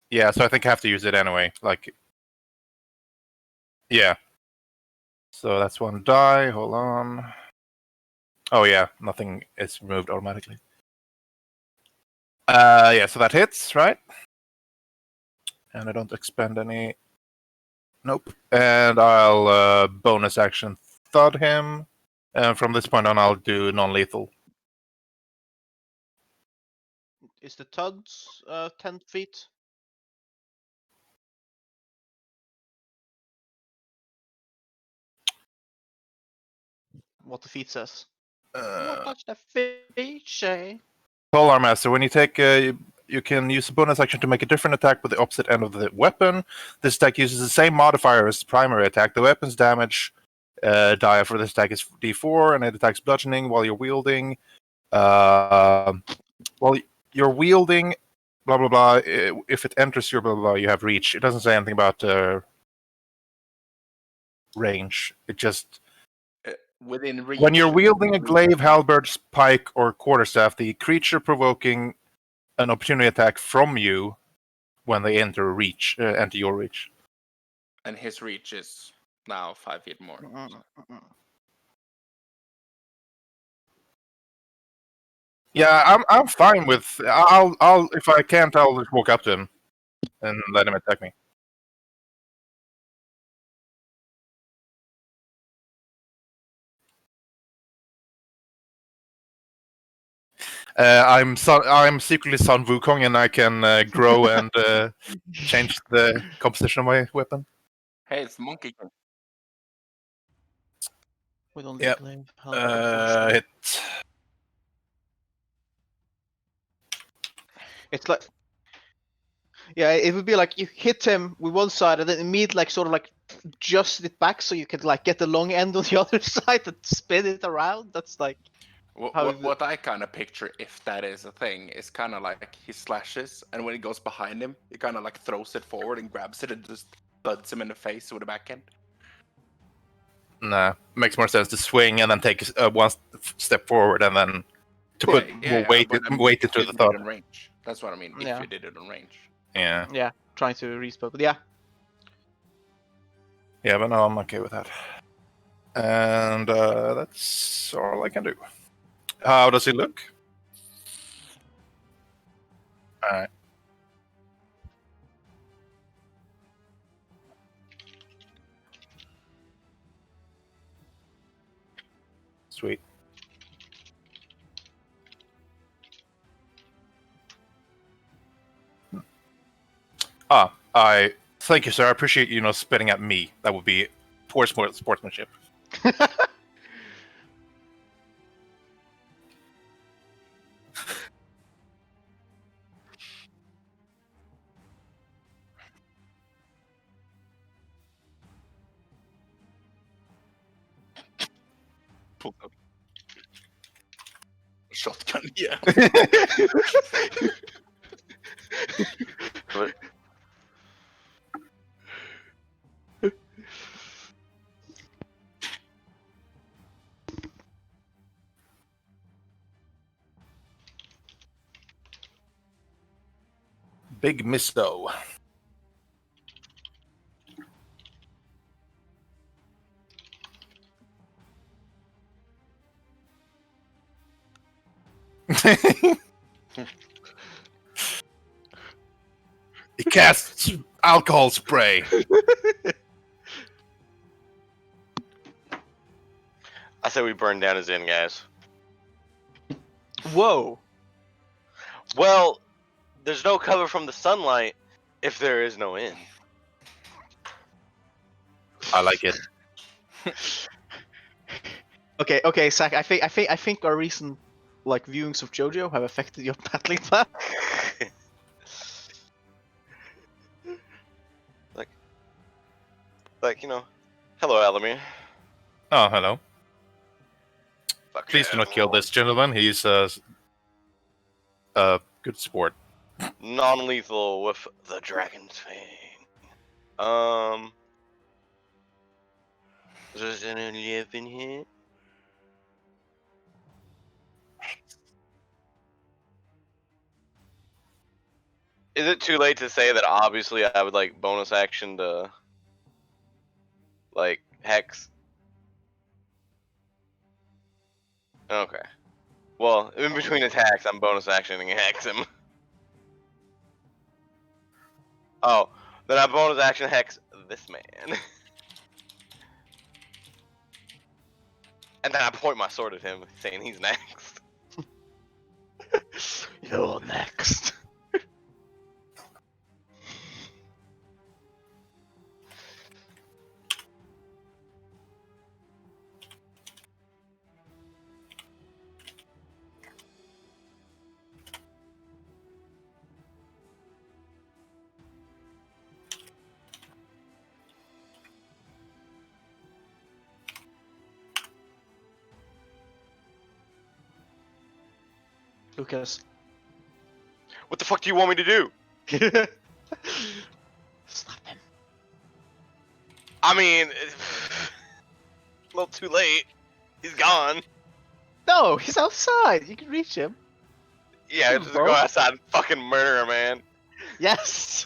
Yeah, so I think I have to use it anyway. Like, yeah. So that's one die. Hold on. Oh yeah, nothing is removed automatically. Yeah, so that hits, right? And I don't expend any. Nope. And I'll bonus action thud him. And from this point on, I'll do non-lethal. Is the Tuds 10 feet? What the feet says. Not touch the feet, Shay. Polearm Master, when you take you can use a bonus action to make a different attack with the opposite end of the weapon. This attack uses the same modifier as the primary attack. The weapon's damage die for this attack is D4, and it attacks bludgeoning while you're wielding. While you're wielding, blah blah blah. If it enters your blah blah blah, you have reach. It doesn't say anything about range. It just within reach. when you're wielding a glaive, halberd, pike, or quarterstaff, the creature provoking an opportunity attack from you when they enter your reach. And his reach is now 5 feet more. Yeah, I'm fine with. I'll if I can't, I'll just walk up to him and let him attack me. I'm secretly Sun Wukong, and I can grow and change the composition of my weapon. Hey, it's Monkey King. With only Yep. glaive, Hit. It's like, yeah, it would be like you hit him with one side and then immediately like sort of like adjust it back so you can like get the long end on the other side and spin it around. That's like What I kind of picture, if that is a thing, is kind of like he slashes, and when he goes behind him, he kind of like throws it forward and grabs it and just buds him in the face with a backhand. Nah, makes more sense to swing and then take one step forward and then to put more weight into the thud. Range. That's what I mean. If Yeah. you did it on range. Yeah. Yeah, trying to respell, but yeah. Yeah, but no, I'm okay with that. And that's all I can do. How does it look? Alright. Sweet. I thank you, sir. I appreciate you spitting at me. That would be poor sportsmanship. Pull up. Shotgun, yeah. But Big misto. He casts alcohol spray. I say we burn down his inn, guys. Whoa! Well, there's no cover from the sunlight if there is no inn. I like it. Okay, Zach. I think our recent viewings of JoJo have affected your battling plan. Hello, Alamir. Oh, hello. Fuck Please do not kill this gentleman. He's a good sport. Non-lethal with the Dragon's Fang. Does anyone live in here? Is it too late to say that obviously I would like bonus action to hex? Okay. Well, in between attacks, I'm bonus actioning hex him. Oh, then I bonus action hex this man. And then I point my sword at him, saying he's next. You're next. Lucas. What the fuck do you want me to do? Stop him. I mean, a little too late. He's gone. No, he's outside. You can reach him. Yeah, just go outside and fucking murder him, man. Yes.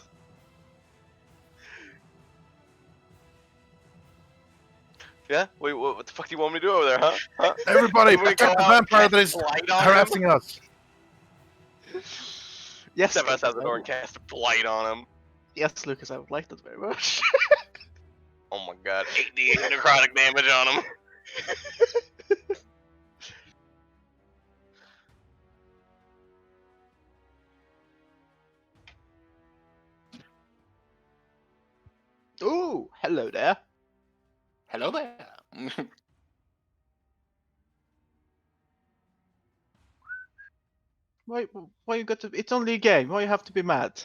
Yeah? Wait, what the fuck do you want me to do over there, huh? Huh? Everybody, You want me to protect go the out and vampire cast that is blight on harassing us. Yes. Step outside the Lucas, door and cast blight on him. Yes, Lucas, I would like that very much. Oh my god, 8d8 necrotic damage on him. Ooh, hello there. Hello there. Why you got to? It's only a game. Why you have to be mad?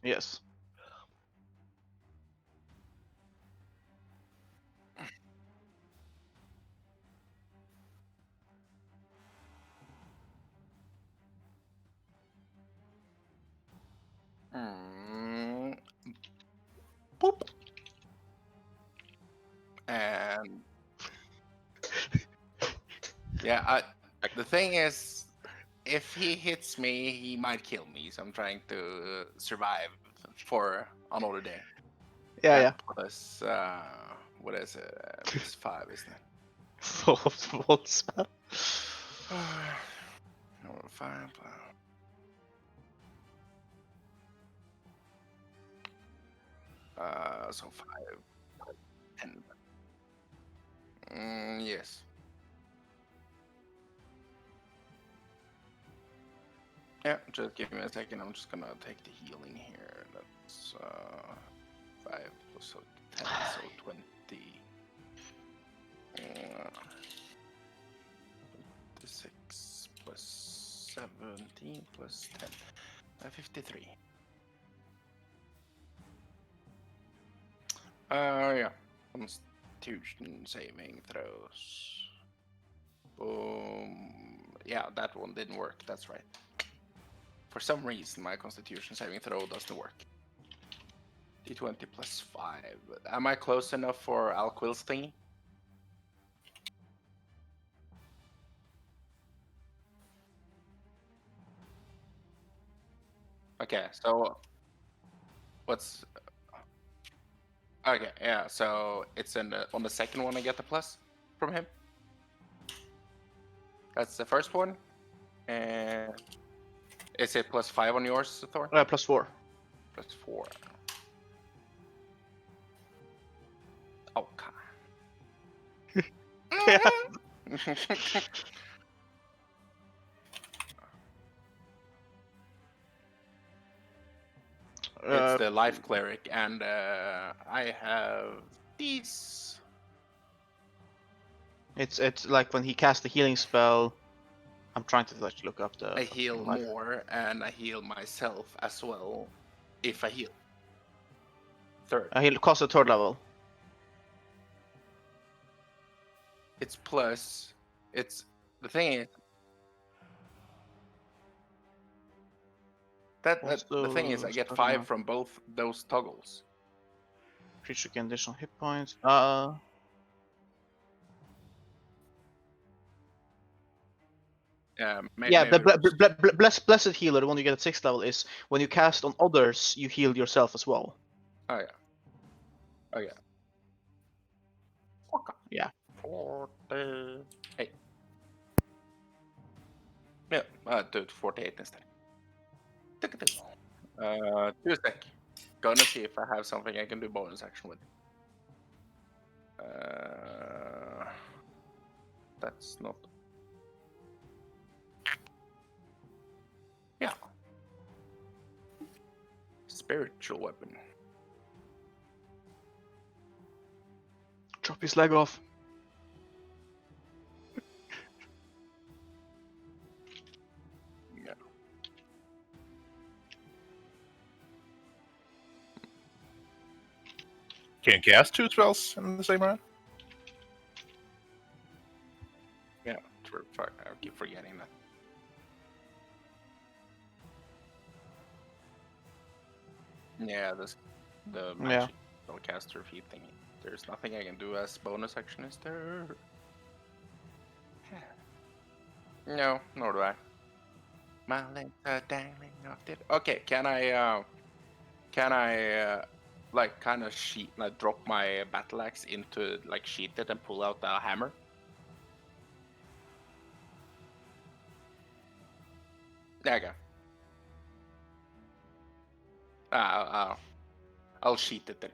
Yes. Boop. And yeah, The thing is, if he hits me, he might kill me. So I'm trying to survive for another day. Yeah. Plus, what is it? Plus 5, isn't it? Full of the wall spell. Number 5. So 5, 10. Yes. Yeah, just give me a second. I'm just gonna take the healing here. That's 5 plus 10, so 20. 26 plus 17 plus 10. 53. Yeah. Constitution saving throws. Boom. Yeah, that one didn't work. That's right. For some reason, my Constitution saving throw doesn't work. D20 plus 5. Am I close enough for Alquil's thingy? Okay, so what's okay? Yeah, so it's on the second one I get the plus from him. That's the first one, and is it plus 5 on yours, Thor? Plus 4. Plus 4. Okay. Yeah. It's the life cleric, and I have these. It's like when he casts the healing spell. I'm trying to like look up the. I heal life. more, and I heal myself as well, if I heal. Third. He'll cost a third level. It's plus. It's the thing is the thing is I get 5 from both those toggles. Creature gain additional hit points. Yeah, the blessed healer, the one you get at 6th level, is when you cast on others, you heal yourself as well. Oh yeah. Oh yeah. Yeah. 48. Yeah, do it 48 instead. 2 sec. Gonna see if I have something I can do bonus action with. That's not. Yeah. Spiritual weapon. Chop his leg off. Yeah. Can you cast 2 spells in the same round? Yeah, I keep forgetting that. Yeah, the magic spellcaster feat thingy. There's nothing I can do as bonus action, is there? No, nor do I. My legs are dangling off it. Okay, can I like kind of like drop my battle axe into like sheath it and pull out the hammer? There you go. I'll sheath it then.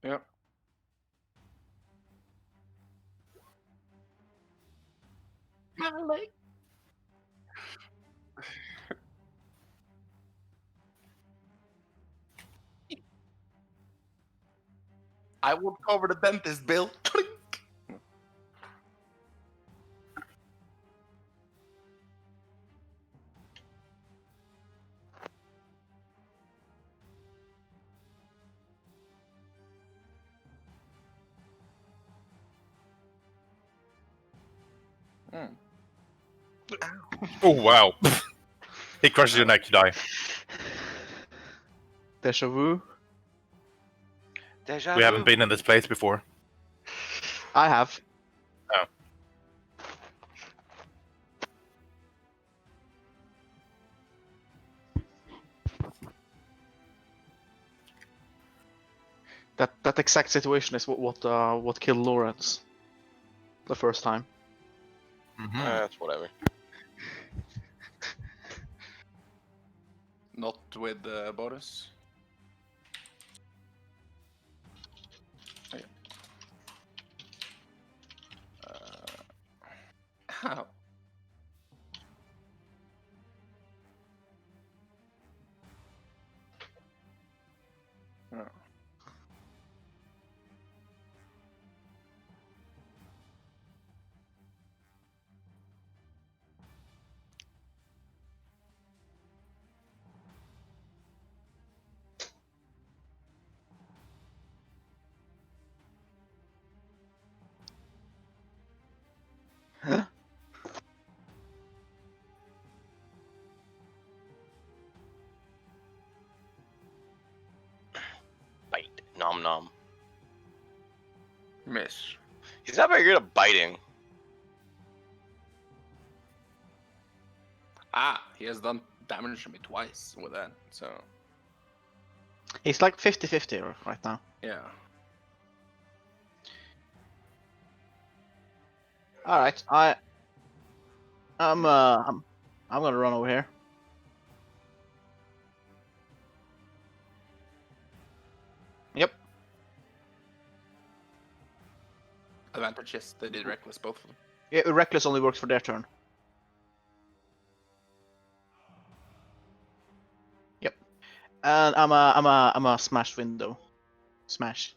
Yep. My leg. I would cover the dentist bill. Hmm. Oh wow! He crushes your neck, you die. Deja vu. Deja We vu. haven't been in this place before. I have. Oh. That exact situation is what killed Lawrence the first time. That's whatever. Not with the bonus. Okay. Ow. Oh. Bite. Nom nom. Miss. He's not very good at biting. Ah, he has done damage to me twice with that, so He's like 50-50 right now. yeah. All right, I'm gonna run over here. Yep. Advantage, yes, they did reckless, both of them. Yeah, reckless only works for their turn. Yep. And I'm a smash window. Smash.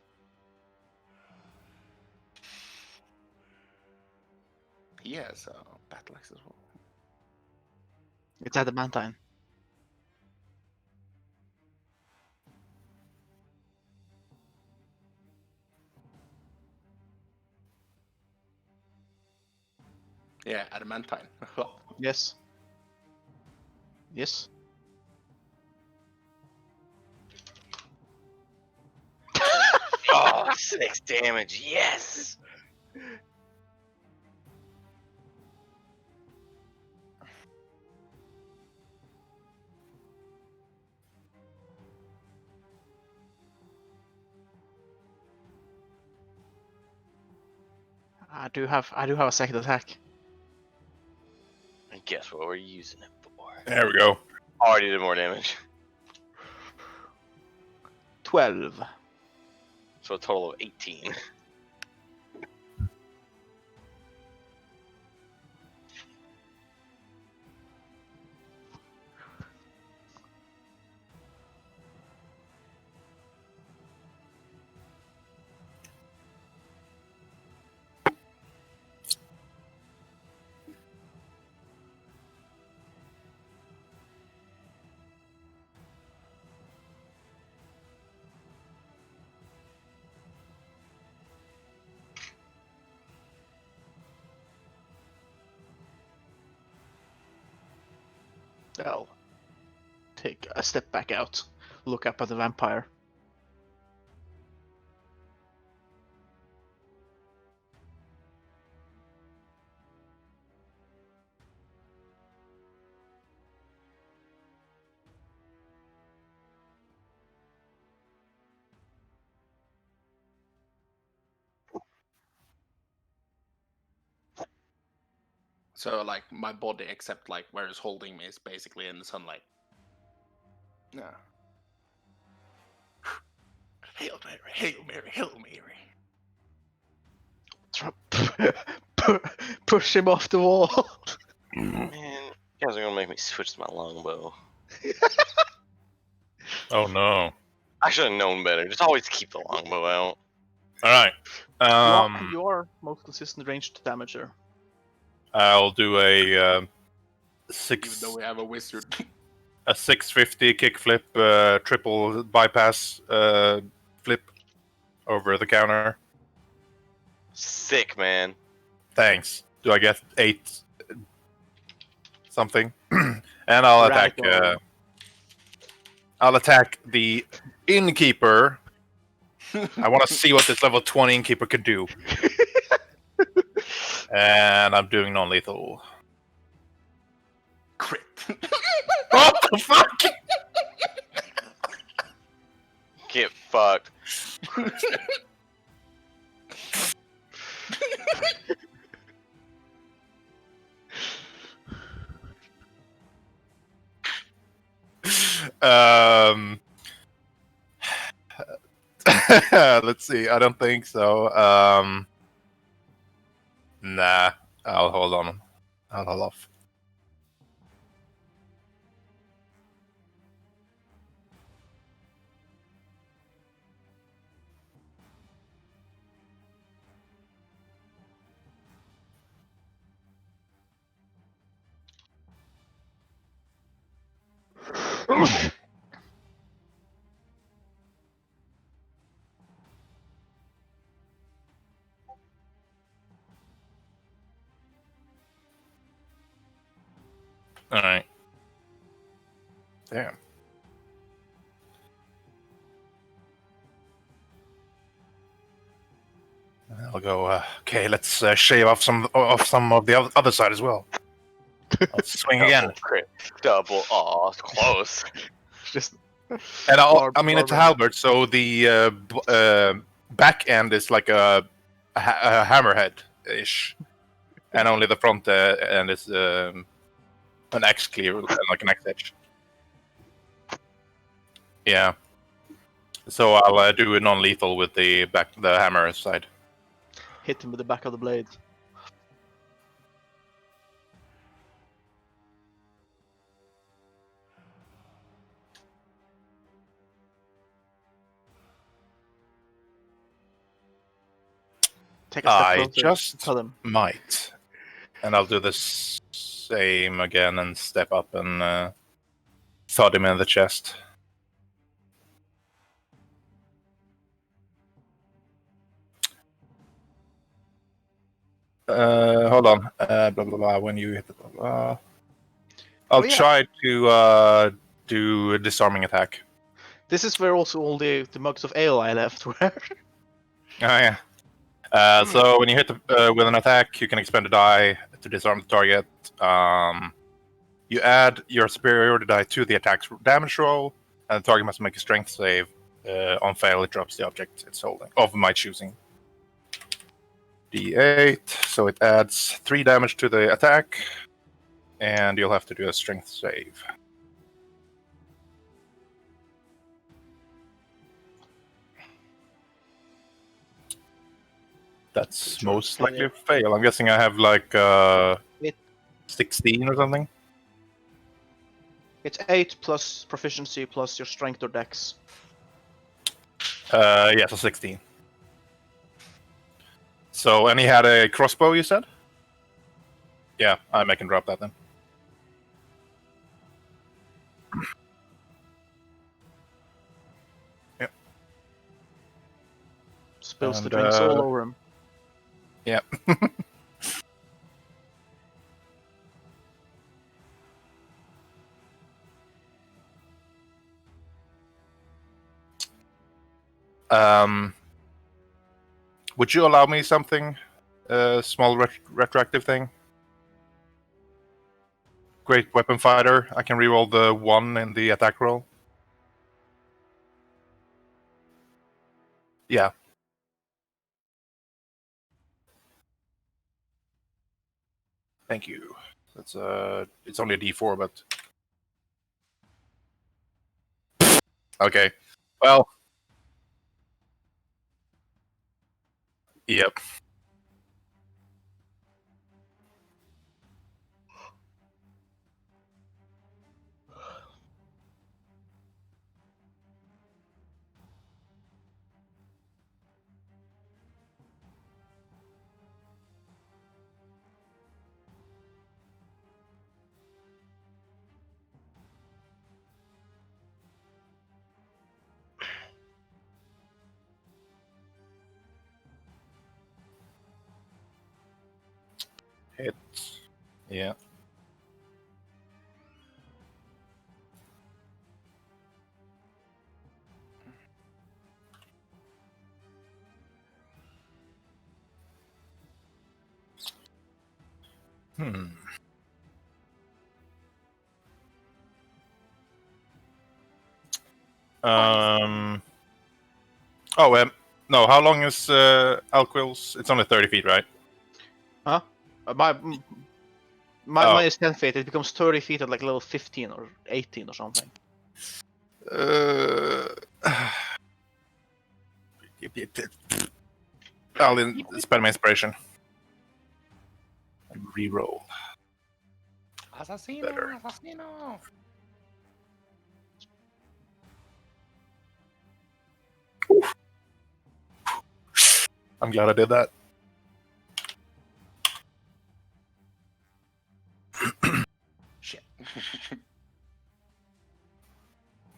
He has battle axe as well. It's adamantine. Yeah, adamantine. Yes. Yes. Oh, 6 damage. Yes. I do have a second attack. And guess what we're using it for? There we go. Already did more damage. 12. So a total of 18. I'll take a step back out. Look up at the vampire. So like my body, except like where it's holding me, is basically in the sunlight. Yeah. Hail Mary, Hail Mary, Hail Mary. Push him off the wall. Man, you guys are gonna make me switch to my longbow. Oh no! I should have known better. Just always keep the longbow out. All right. You are most consistent ranged damager. I'll do a Even six though we have a wizard. a 650 kickflip, triple bypass flip over the counter. Sick, man. Thanks. do I get 8 something? And I'll attack. Radical. I'll attack the innkeeper. I want to see what this level 20 innkeeper could do. And I'm doing non-lethal. Crit. What the fuck? Get fucked. Let's see. I don't think so. Nah. I'll hold on. I'll hold off. All right. Damn. I'll go. Okay, let's shave off some of the other side as well. I'll swing again. Double crit. Double. Aw, it's close. Just And I mean, it's a halberd, so the back end is like a hammerhead-ish, and only the front end is an X clear, like an X edge. Yeah. So I'll do a non-lethal with the hammer side. hit him with the back of the blade. Take a step I closer. just Tell him. might, and I'll do the same again and step up and thud him in the chest. Hold on. Blah blah blah. When you hit the blah blah. I'll yeah. try to do a disarming attack. This is where also all the mugs of ale I left were. Oh yeah. So when you hit with an attack, you can expend a die to disarm the target. You add your superiority die to the attack's damage roll, and the target must make a strength save. On fail, it drops the object it's holding of my choosing. D8, so it adds 3 damage to the attack, and you'll have to do a strength save. That's most likely a fail. I'm guessing I have like 16 or something. It's 8 plus proficiency plus your strength or dex. Yeah, so 16. So, and he had a crossbow, you said? Yeah, I can drop that then. Yep. Spills the And, drinks all over him. Yeah. Would you allow me something? A small retroactive thing? Great weapon fighter. I can reroll the 1 in the attack roll. Yeah. Thank you. That's it's only a D4, but okay. Well. Yep. Hits. Yeah. Hmm. Oh, no. How long is Alquil's? It's only 30 feet, right? Huh? Mine is 10 feet. It becomes 30 feet at like level 15 or 18 or something. I'll spend my inspiration. And reroll. Assassino, Better. assassino. I'm glad I did that. Shit.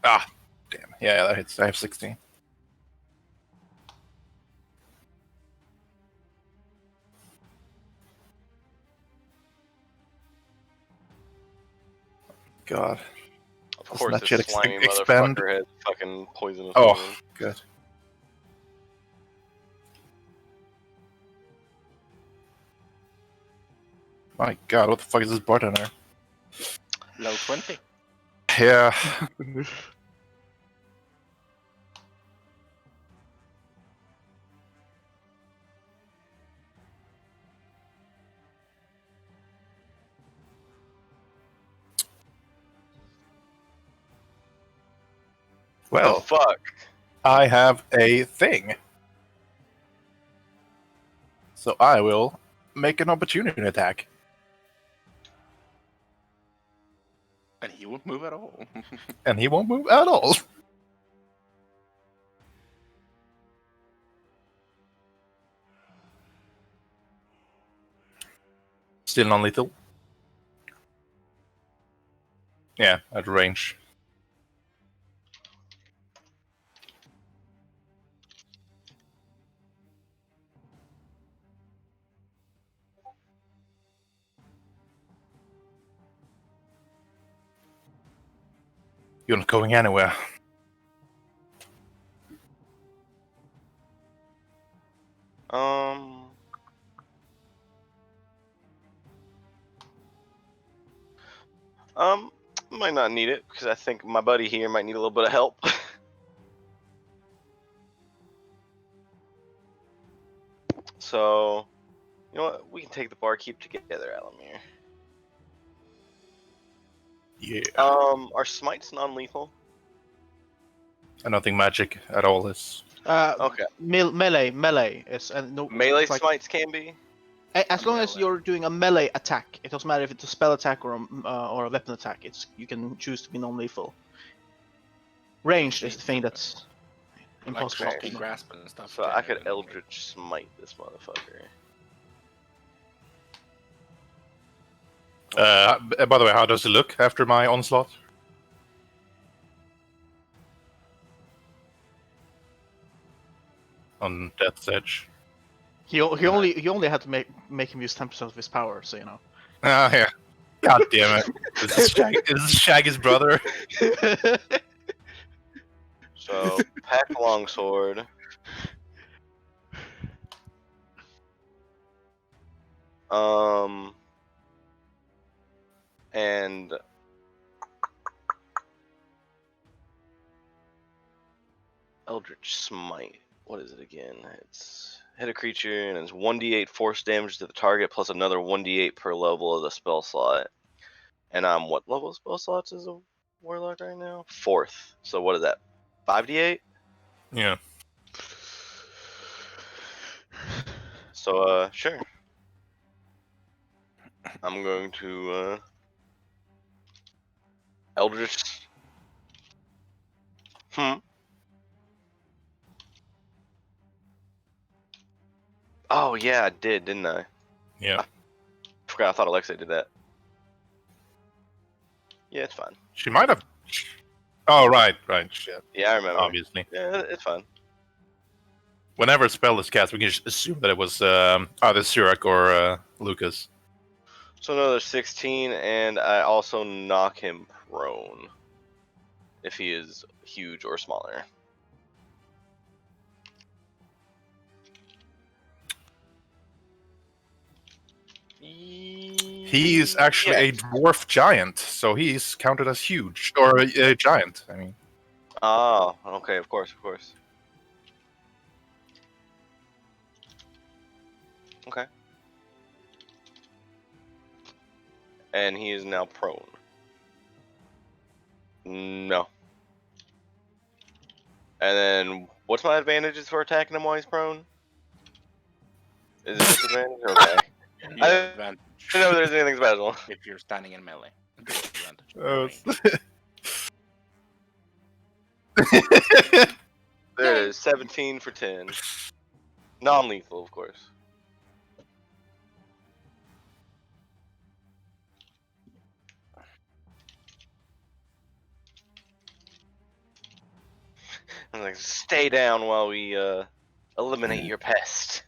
Ah, damn. Yeah, that hits. I have 16. God. Of course, that this shit slimy expand? motherfucker has fucking poisonous Oh, wounds. good. My God, what the fuck is this bartender? Low 20. Yeah. The Well, fuck? I have a thing. So I will make an opportunity attack. And he won't move at all. And he won't move at all. Still non-lethal. Yeah, at range. You're not going anywhere. Might not need it because I think my buddy here might need a little bit of help. So, you know what? We can take the barkeep together, Alamir. Yeah. Are smites non-lethal? I don't think magic at all is. Okay. Melee is no Melee it's like, smites can be. as long as Melee. you're doing a melee attack. It doesn't matter if it's a spell attack or a weapon attack. You can choose to be non-lethal. Ranged is the thing that's Like impossible. shocking grasp and stuff. So I could Eldritch Smite this motherfucker. By the way, how does it look after my onslaught? On Death's Edge. He only had to make him use 10% of his power, so you know. Ah, yeah. God damn it. This is Shaggy's brother. So, pack longsword. And Eldritch Smite. What is it again? It's hit a creature and it's 1d8 force damage to the target plus another 1d8 per level of the spell slot. And I'm what level of spell slots is a warlock right now? 4th. So what is that? 5d8? Yeah. So sure. I'm going to Eldritch. Oh yeah, I did, didn't I? Yeah. Forgot. I thought Alexa did that. Yeah, it's fine. She might have. Oh, right. Shit. Yeah, I remember. Obviously. Yeah, it's fine. Whenever a spell is cast, we can just assume that it was either Sirak or Lucas. So another 16, and I also knock him prone. If he is huge or smaller. He's actually a dwarf giant, so he's counted as huge. Or a giant, I mean. Oh, okay, of course. Okay. And he is now prone. No. And then, what's my advantages for attacking him while he's prone? Is it disadvantage? Okay. You I have don't advantage know if there's anything special. if you're standing in melee. Disadvantage. There it is, 17 for 10. Non-lethal, of course. I'm like, stay down while we eliminate your pest.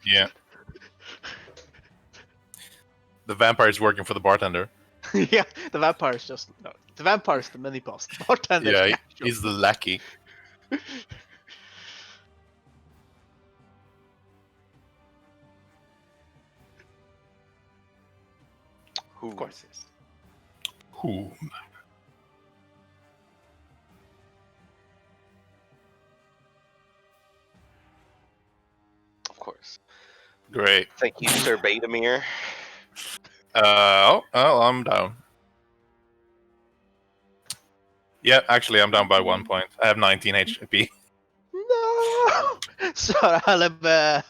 Yeah. The vampire's working for the bartender. Yeah, the vampire's just no. The vampire's the mini boss. The bartender's Yeah, the actual he's the lackey. Of course, yes. Ooh. Of course. Great. Thank you, Sir Badamir. I'm down. Yeah, actually, I'm down by 1 point. I have 19 HP. No! Sorry, Alabama.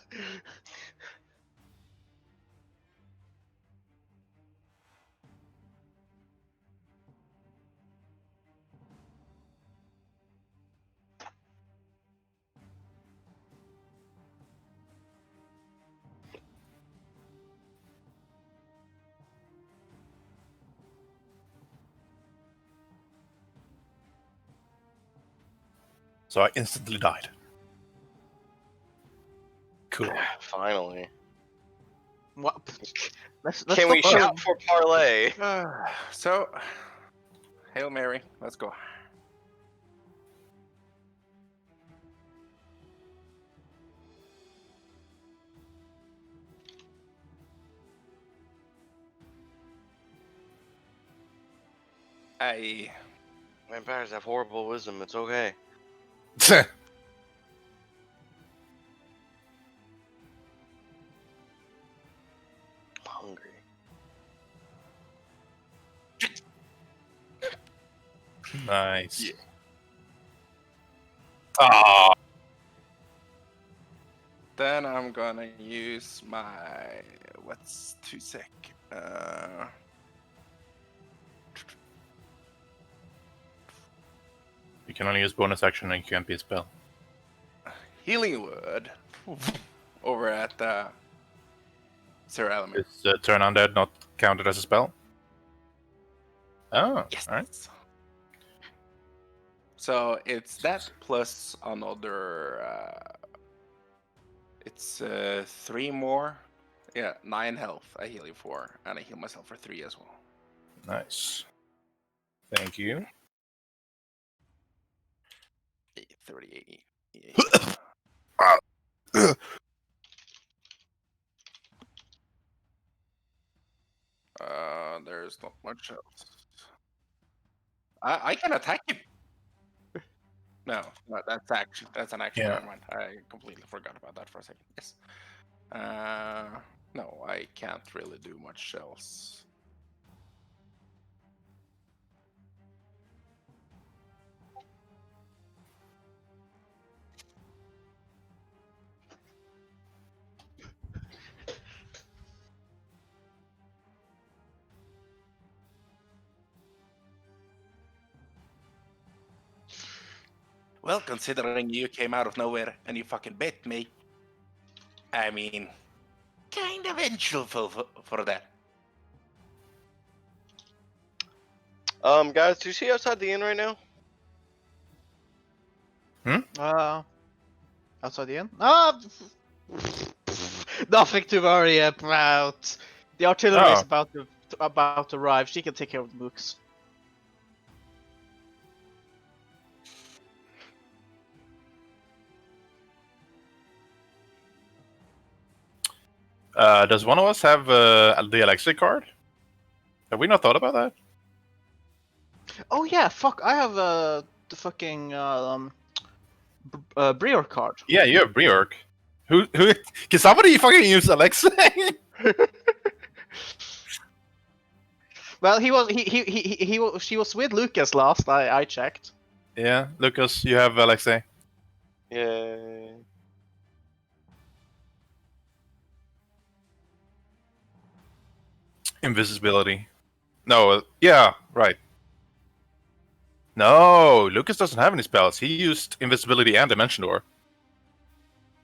So I instantly died. Cool. Finally. What? Let's Can we stop shout for parlay? So, Hail Mary, let's go. I Vampires have horrible wisdom. It's okay. I'm hungry. Nice. Yeah. Ah, then I'm gonna use my what's 2 sec. you can only use bonus action and you can't be a spell. Healing word over at Sir Alamir. Is turn undead not counted as a spell? Oh, Yes. alright. So it's that plus another. It's 3 more. Yeah, 9 health. I heal you 4, and I heal myself for 3 as well. Nice. Thank you. 38. There's not much else. I can attack you. No, that's action. That's an action. Yeah. Never mind. I completely forgot about that for a second. Yes. No, I can't really do much else. Well, considering you came out of nowhere and you fucking bit me, I mean, kind of vengeful for that. Guys, do you see outside the inn right now? Outside the inn? Nothing to worry about. The artillery is Oh. about to arrive. She can take care of the mooks. Does one of us have the Alexei card? Have we not thought about that? Oh yeah, fuck! I have the fucking Brior card. Yeah, you have Briork. Who? Can somebody fucking use Alexei? Well, she was with Lucas last. I checked. Yeah, Lucas, you have Alexei. Yay. Invisibility. No, yeah, right. No, Lucas doesn't have any spells. He used invisibility and dimension door.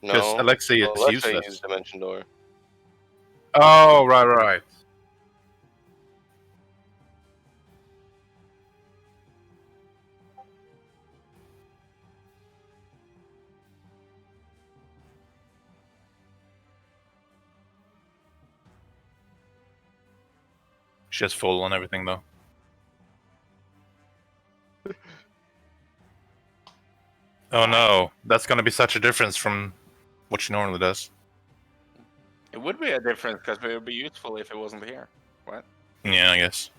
Because No. Alexei is Alexei useless. used Dimension Door. Oh, right. She has full on everything though. Oh no, that's gonna be such a difference from what she normally does. It would be a difference because it would be useful if it wasn't here. What? Yeah, I guess.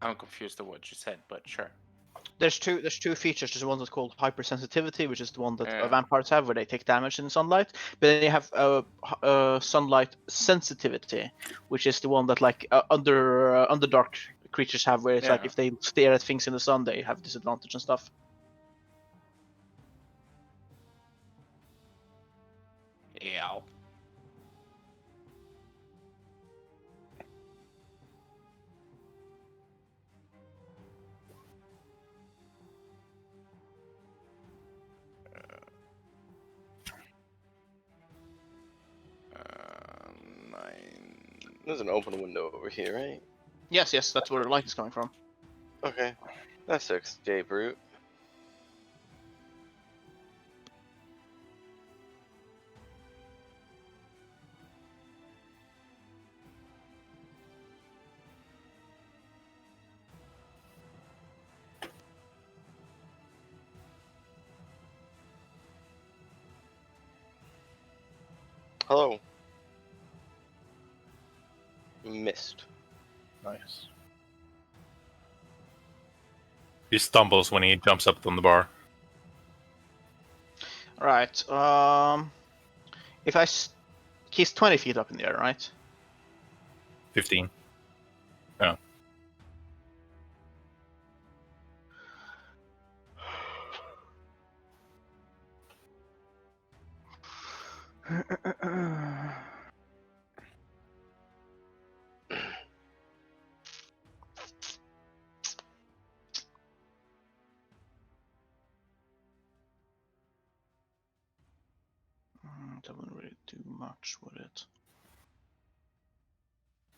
I'm confused of what you said, but sure. There's two features. There's one that's called hypersensitivity, which is the one that Yeah. vampires have, where they take damage in sunlight. But then you have sunlight sensitivity, which is the one that like underdark creatures have, where it's like Yeah. if they stare at things in the sun, they have disadvantage and stuff. Yeah. There's an open window over here, right? Yes, that's where the light is coming from. Okay. That's 6, J Brute. Hello. Missed. Nice. He stumbles when he jumps up on the bar. Right. If he's 20 feet up in the air, right? 15. Yeah. That wouldn't really do much with it.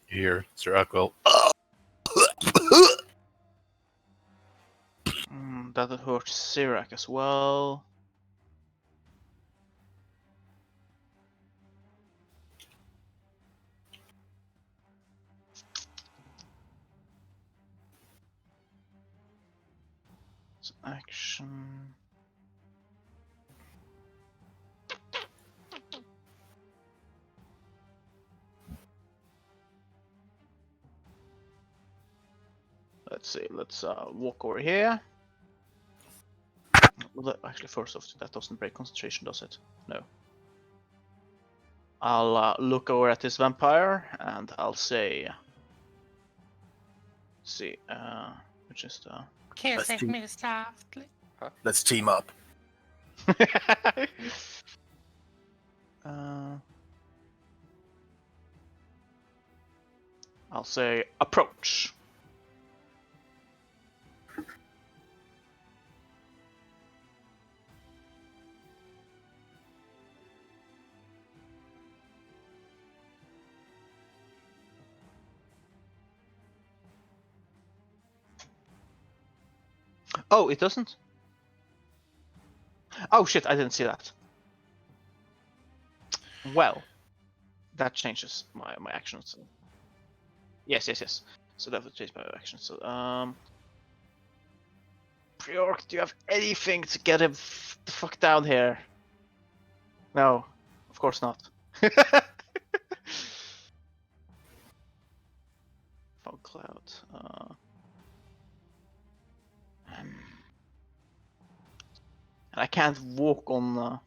Here, Sir Aquil. That'll hurt Sirak as well. It's action. Let's see. Let's walk over here. Well, actually, first off, that doesn't break concentration, does it? No. I'll look over at this vampire and I'll say, see, just Kiss Let's see. me softly. Let's team up. I'll say approach. Oh, it doesn't? Oh shit, I didn't see that. Well, that changes my actions. Yes. So that would change my actions. So, Priork, do you have anything to get him the fuck down here? No, of course not. Fog cloud. And I can't walk on.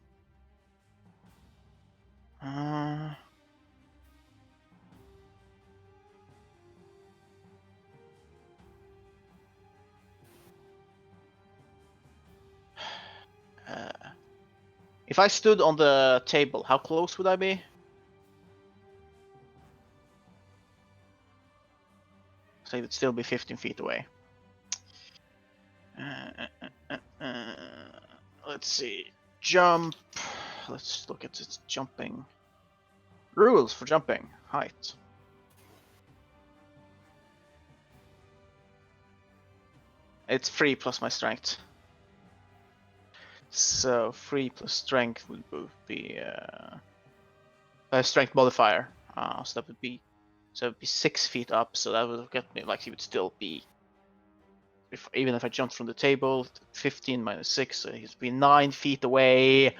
If I stood on the table, how close would I be? So it would still be 15 feet away. Let's see. Jump. Let's look at its jumping. Rules for jumping. Height. It's 3 plus my strength. So 3 plus strength would both be a strength modifier. So that would be 6 feet up. So that would get me like he would still be. Even if I jumped from the table, 15 minus 6, so he'd be 9 feet away.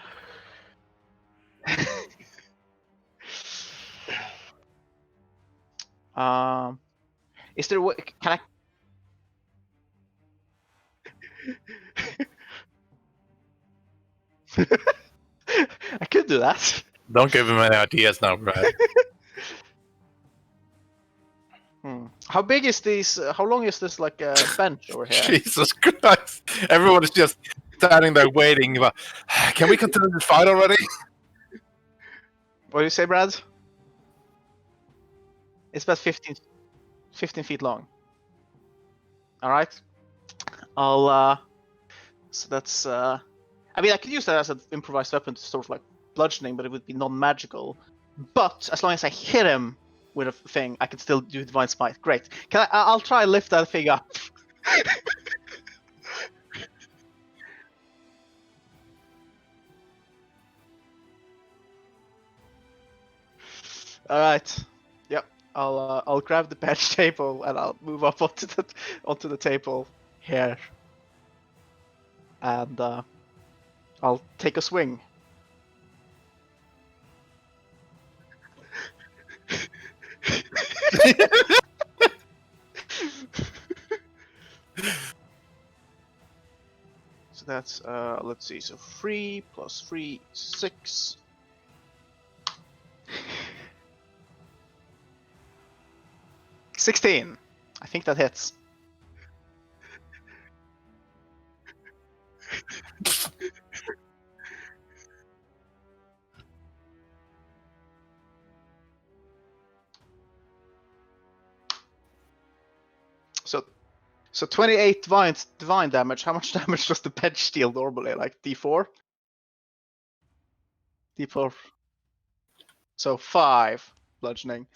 Is there can I? I could do that. Don't give him any ideas now, Brad. How big is these? How long is this like a bench over here? Jesus Christ! Everyone is just standing there waiting. Can we continue the fight already? What do you say, Brad? It's about 15 feet long. All right. I'll. So that's. I mean, I could use that as an improvised weapon to sort of like bludgeoning, but it would be non-magical. But as long as I hit him with a thing, I can still do divine smite. Great. Can I? I'll try and lift that thing up. All right. Yep. I'll grab the bench table and I'll move up onto the table here, and I'll take a swing. So that's let's see. So 3 plus 3, 6. 16. I think that hits. So 28 divine damage. How much damage does the bench deal normally? Like D4? D4. So 5 bludgeoning.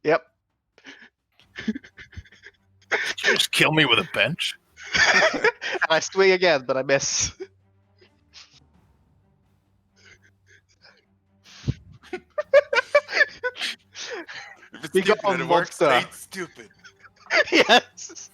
Yep. You just kill me with a bench? And I swing again, but I miss. If it's Be stupid gone, and it works, monster. stay stupid. Yes.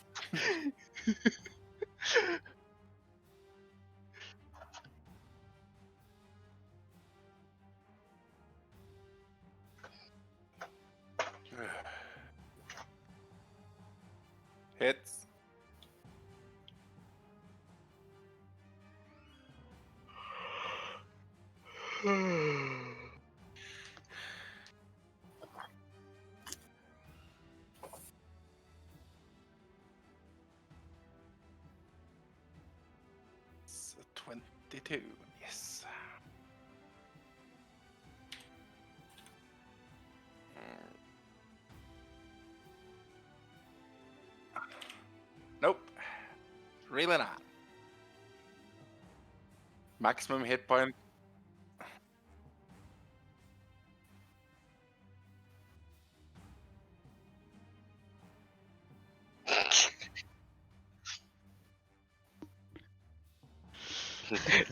Hits. So 22. Yes. Nope. Really not. Maximum hit point.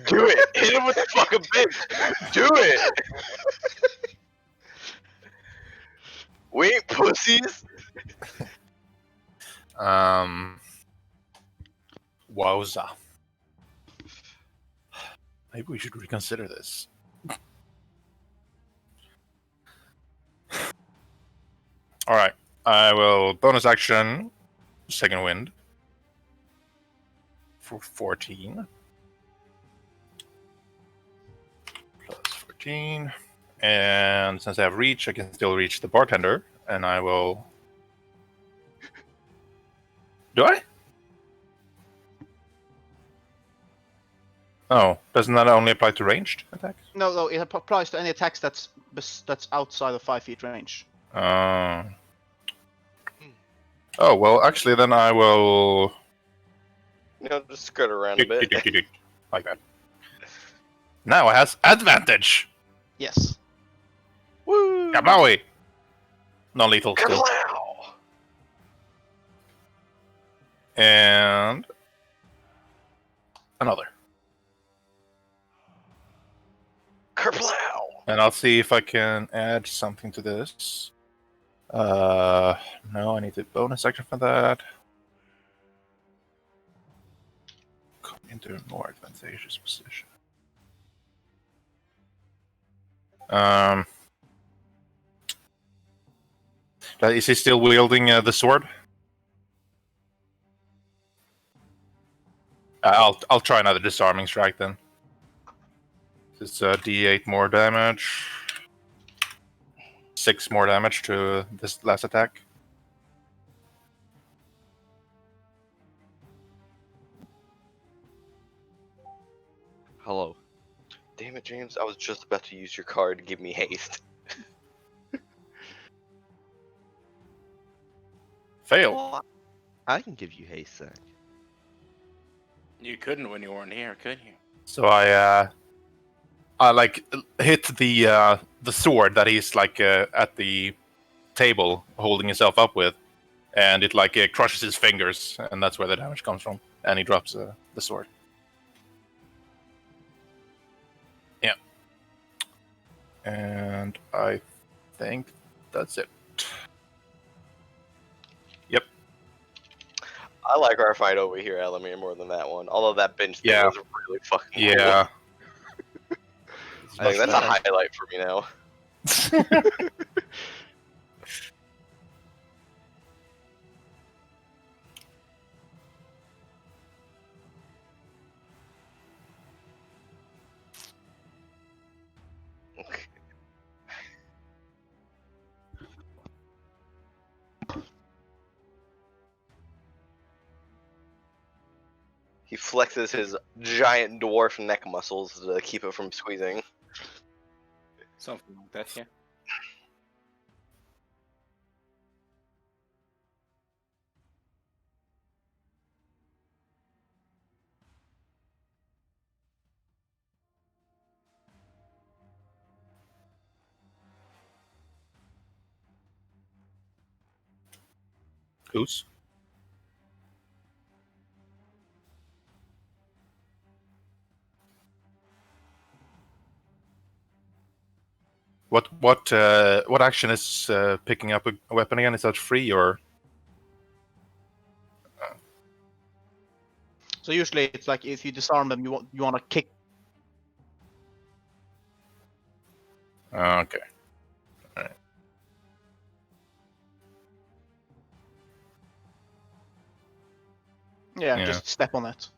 Do it! Hit him with the fucking bitch! Do it! We ain't pussies! Wowza. Maybe we should reconsider this. Alright. I will bonus action second wind for 14. Plus 14. And since I have reach, I can still reach the bartender, and I will. Do I? Oh, doesn't that only apply to ranged attacks? No, it applies to any attacks that's outside of 5 feet range. Oh, well, actually, then I will. You know, just skirt around a bit. Like that. Now it has advantage! Yes. Woo! Kabowie! Non-lethal still. Kerplow! And another. Kerplow! And I'll see if I can add something to this. No, I need a bonus action for that. Come into a more advantageous position. Is he still wielding the sword? I'll try another disarming strike then. It's D8 more damage. 6 more damage to this last attack. Hello. Damn it, James. I was just about to use your card to give me haste. Fail. Well, I can give you haste, Zach. You couldn't when you weren't here, could you? So I like hit the sword that he's like at the table holding himself up with, and it like crushes his fingers, and that's where the damage comes from. And he drops the sword. Yeah. And I think that's it. Yep. I like our fight over here, Elamir, more than that one. Although that bench thing Yeah. was really fucking cool. Yeah. I think that's a highlight for me now. He flexes his giant dwarf neck muscles to keep it from squeezing. Something like that, yeah. Who's? What action is picking up a weapon again? Is that free or? So usually it's like if you disarm them, you want to kick. Okay. Yeah, Yeah. just step on it.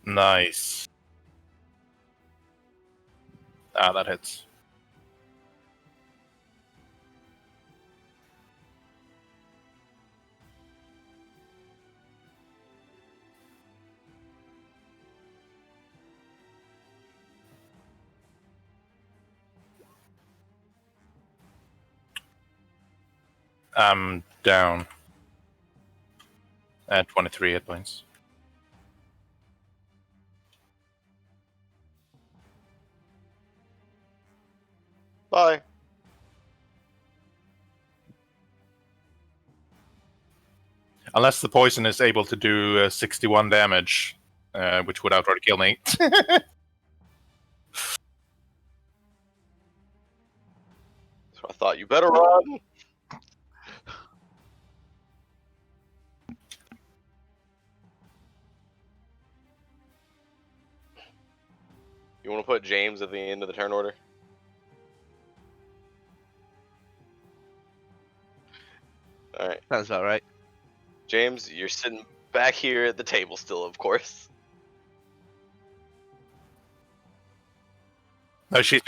Nice. Ah, that hits. I'm down at 23 hit points. Bye. Unless the poison is able to do 61 damage, which would outright kill me. So I thought you better run. You want to put James at the end of the turn order? All right, Sounds about right. James, you're sitting back here at the table still, of course. No, she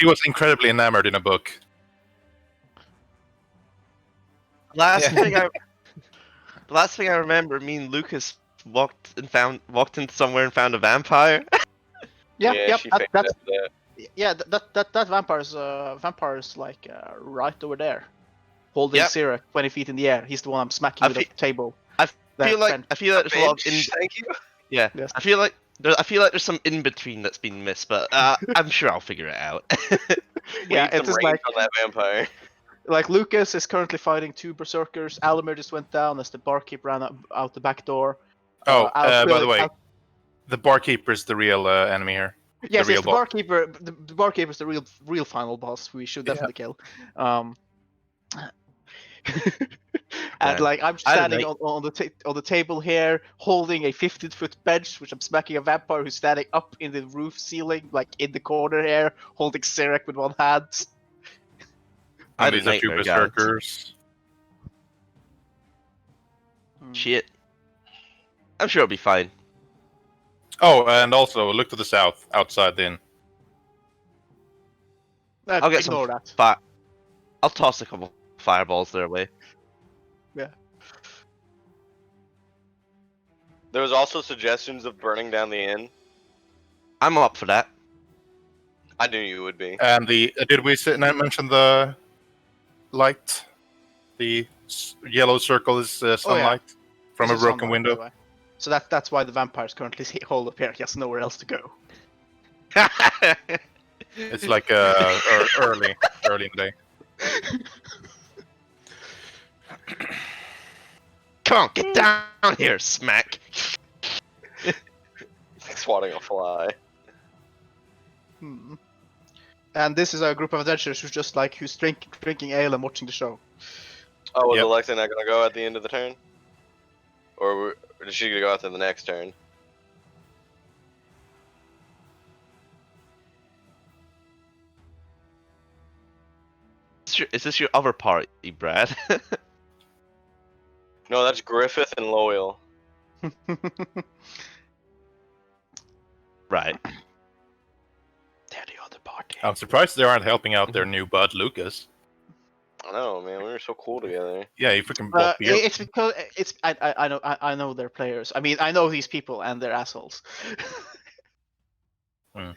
was incredibly enamored in a book. Last thing I remember, me and Lucas walked in somewhere and found a vampire. Yeah, she that, faked that's that. yeah. That vampire's like right over there, holding Yep. Syrah 20 feet in the air. He's the one I'm smacking I with a table. I feel like friend. there's a lot of Bitch, thank you. yeah. Yes. I feel like there's some in between that's been missed, but I'm sure I'll figure it out. Yeah, Leave it's some just range like on that vampire. like Lucas is currently fighting 2 berserkers. Alamir just went down as the barkeep ran out the back door. Oh, I'll by the fill- way, I'll- the barkeeper is the real enemy here. yes, real yes, the boss. barkeeper. The barkeeper is the real final boss. We should Yeah. definitely kill. And Yeah. like I'm I don't standing know. on the table here, holding a 15-foot bench, which I'm smacking a vampire who's standing up in the roof ceiling, like in the corner here, holding Sirek with one hand. I And had a these are two nightmare, guys. berserkers. Shit. I'm sure it'll be fine. Oh, and also look to the south, outside the inn. I'll get Ignore some that. I'll toss a couple fireballs their way. There was also suggestions of burning down the inn. I'm up for that. I knew you would be. And did we mention the light? The yellow circle is sunlight from This a is broken sunlight, by window. the way. So that's why the vampires currently hold up here. He has nowhere else to go. It's like early in the day. Come on, get down here, smack. Swatting a fly. And this is a group of adventurers who's drinking ale and watching the show. Oh, was Yep. Alexa not gonna go at the end of the turn? Or is she gonna go after the next turn? Is this your other party, Brad? No, that's Griffith and Loyal. Right. They're the other party. I'm surprised they aren't helping out their new bud, Lucas. I know, man. We were so cool together. Yeah, you freaking bought beer. It's because I know their players. I mean, I know these people and they're assholes. Hmm.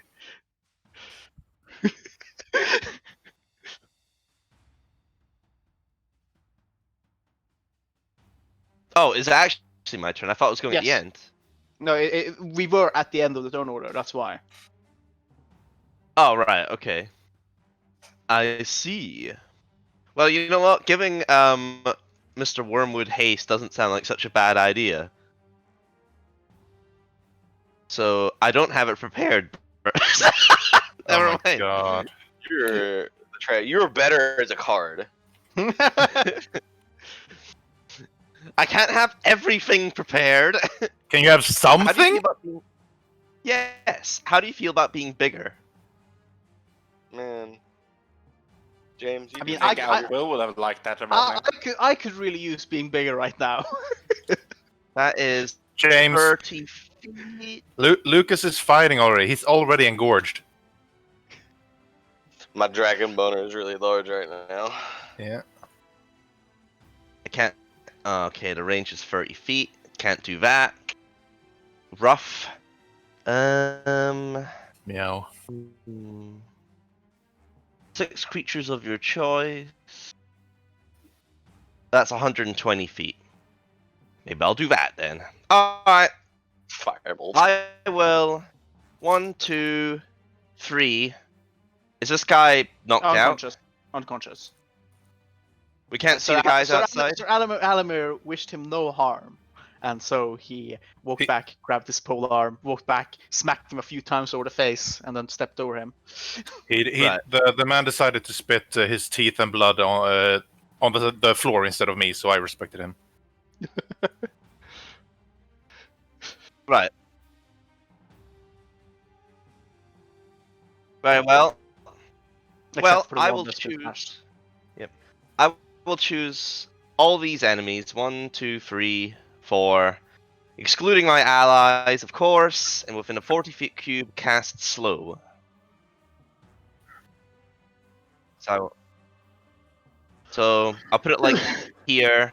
Oh, is it actually my turn? I thought it was going at the Yes. end. No, we were at the end of the turn order. That's why. Oh, right, okay. I see. Well, you know what? Giving Mr. Wormwood haste doesn't sound like such a bad idea. So I don't have it prepared. Never Oh my mind. god. You're better as a card. I can't have everything prepared. Can you have How do you feel something? about being... Yes. How do you feel about being bigger? Man. James, you I mean, can I take think I- Will would have liked that about me. I could really use being bigger right now. That is James, 30 feet. Lucas is fighting already. He's already engorged. My dragon boner is really large right now. Yeah. I can't. Okay, the range is 30 feet. Can't do that. Rough. Meow. 6 creatures of your choice. That's 120 feet. Maybe I'll do that then. Alright. Firebolt. I will. 1, 2, 3. Is this guy knocked out? Unconscious. Unconscious. We can't see the guys outside? Sir Alamir wished him no harm. And so he walked back, grabbed his pole arm, walked back, smacked him a few times over the face, and then stepped over him. Right. The man decided to spit his teeth and blood on the floor instead of me, so I respected him. Right. Very well. Except for the I one will that's been choose. smashed. Yep. I will choose all these enemies. 1, 2, 3, 4. Excluding my allies, of course, and within a 40-feet cube, cast slow. So I'll put it like here.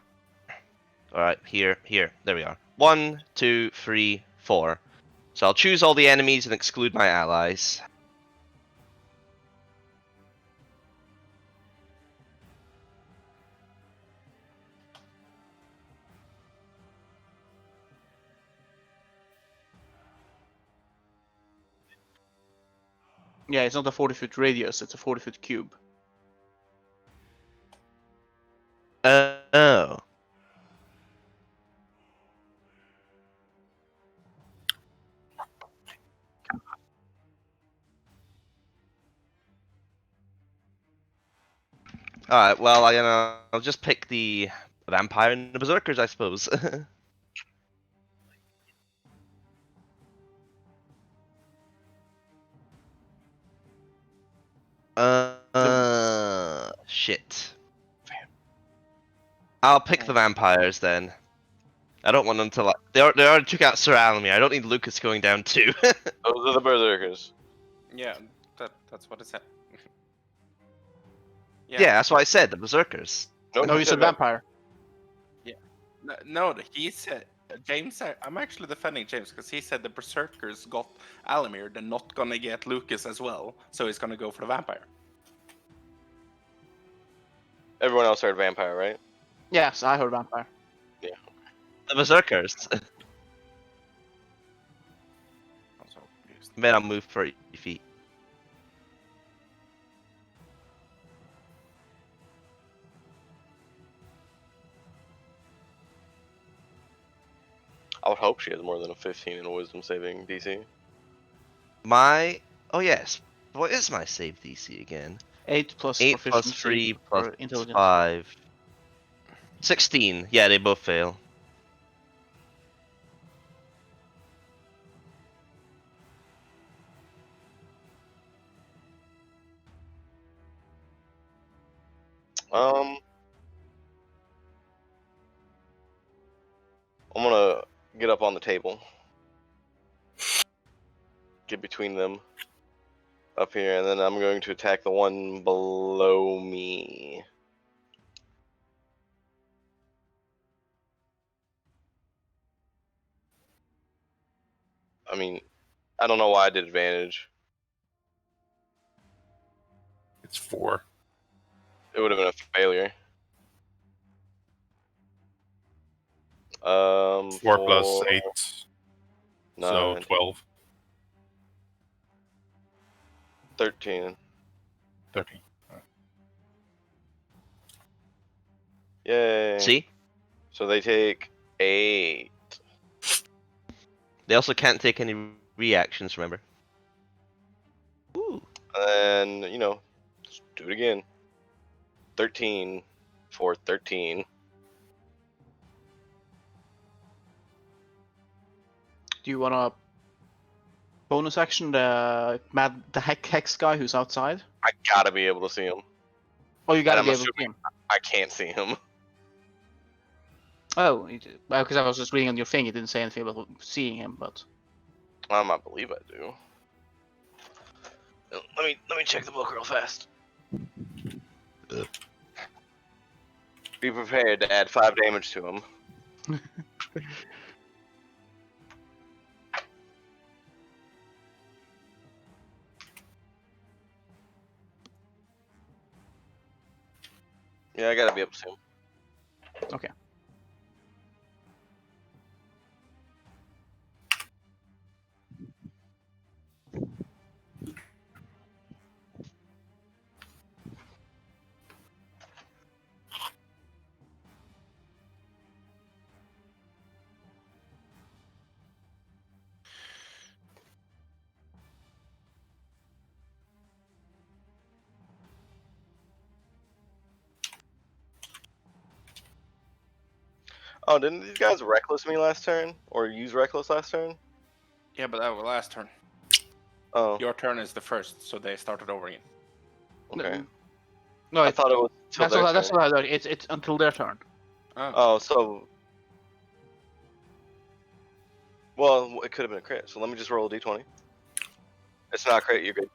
Alright, here. There we are. 1, 2, 3, 4. So I'll choose all the enemies and exclude my allies. Yeah, it's not a 40-foot radius, it's a 40-foot cube. Oh. Alright, well, I'll just pick the vampire and the berserkers, I suppose. Shit. I'll pick the vampires then. I don't want them to they already took out Sir Alamir. I don't need Lucas going down too. Those are the berserkers. Yeah, that's what it said. Yeah, that's what I said, the berserkers. No, you said vampire. No, he said James said I'm actually defending James because he said the berserkers got Alamir. They're not gonna get Lucas as well, so he's gonna go for the vampire. Everyone else heard vampire, right? Yes, I heard vampire. The berserkers. I'm so confused. Then I'll move 30 feet. I would hope she has more than a 15 in a wisdom saving DC. Oh yes. What is my save DC again? 8 plus 8 plus proficiency 3 plus or intelligence. 5. 16. Yeah, they both fail. I'm gonna get up on the table. Get between them. Up here, and then I'm going to attack the one below me. I mean, I don't know why I did advantage. It's 4. It would have been a failure. 4 plus 8. So 9, 12. 13. 13. Yay. See? So they take 8. They also can't take any reactions, remember? Ooh. And then, just do it again. 13 for 13. Do you want to bonus action the hex guy who's outside? I gotta be able to see him. Oh, you gotta I'm be able to see assuming him. I can't see him. Oh, because I was just reading on your thing, it didn't say anything about seeing him, but... I believe I do. Let me check the book real fast. Be prepared to add 5 damage to him. Yeah, I gotta be up soon. Okay. Oh, didn't these guys reckless me last turn? Or use reckless last turn? Yeah, but that was last turn. Oh, Your turn is the first, so they started over again. okay. No, I thought it was till their turn. that's what I it's until their turn. Oh, so... Well, it could have been a crit, so let me just roll a d20. It's not a crit, you're good.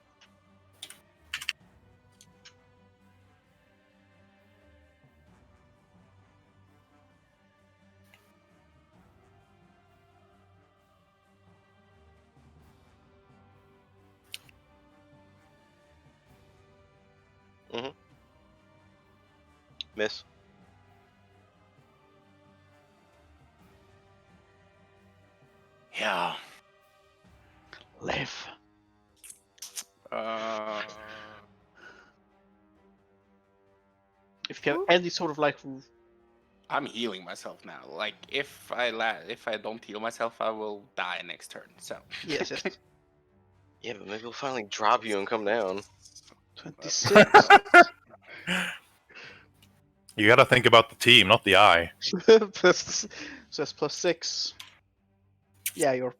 Miss. Yeah. Live. If you have any sort of like... I'm healing myself now. Like if I don't heal myself, I will die next turn. So Yes, yes. Yeah, but maybe we'll finally drop you and come down. 26. You gotta think about the team, not the eye. plus, so that's +6. Yeah, you're...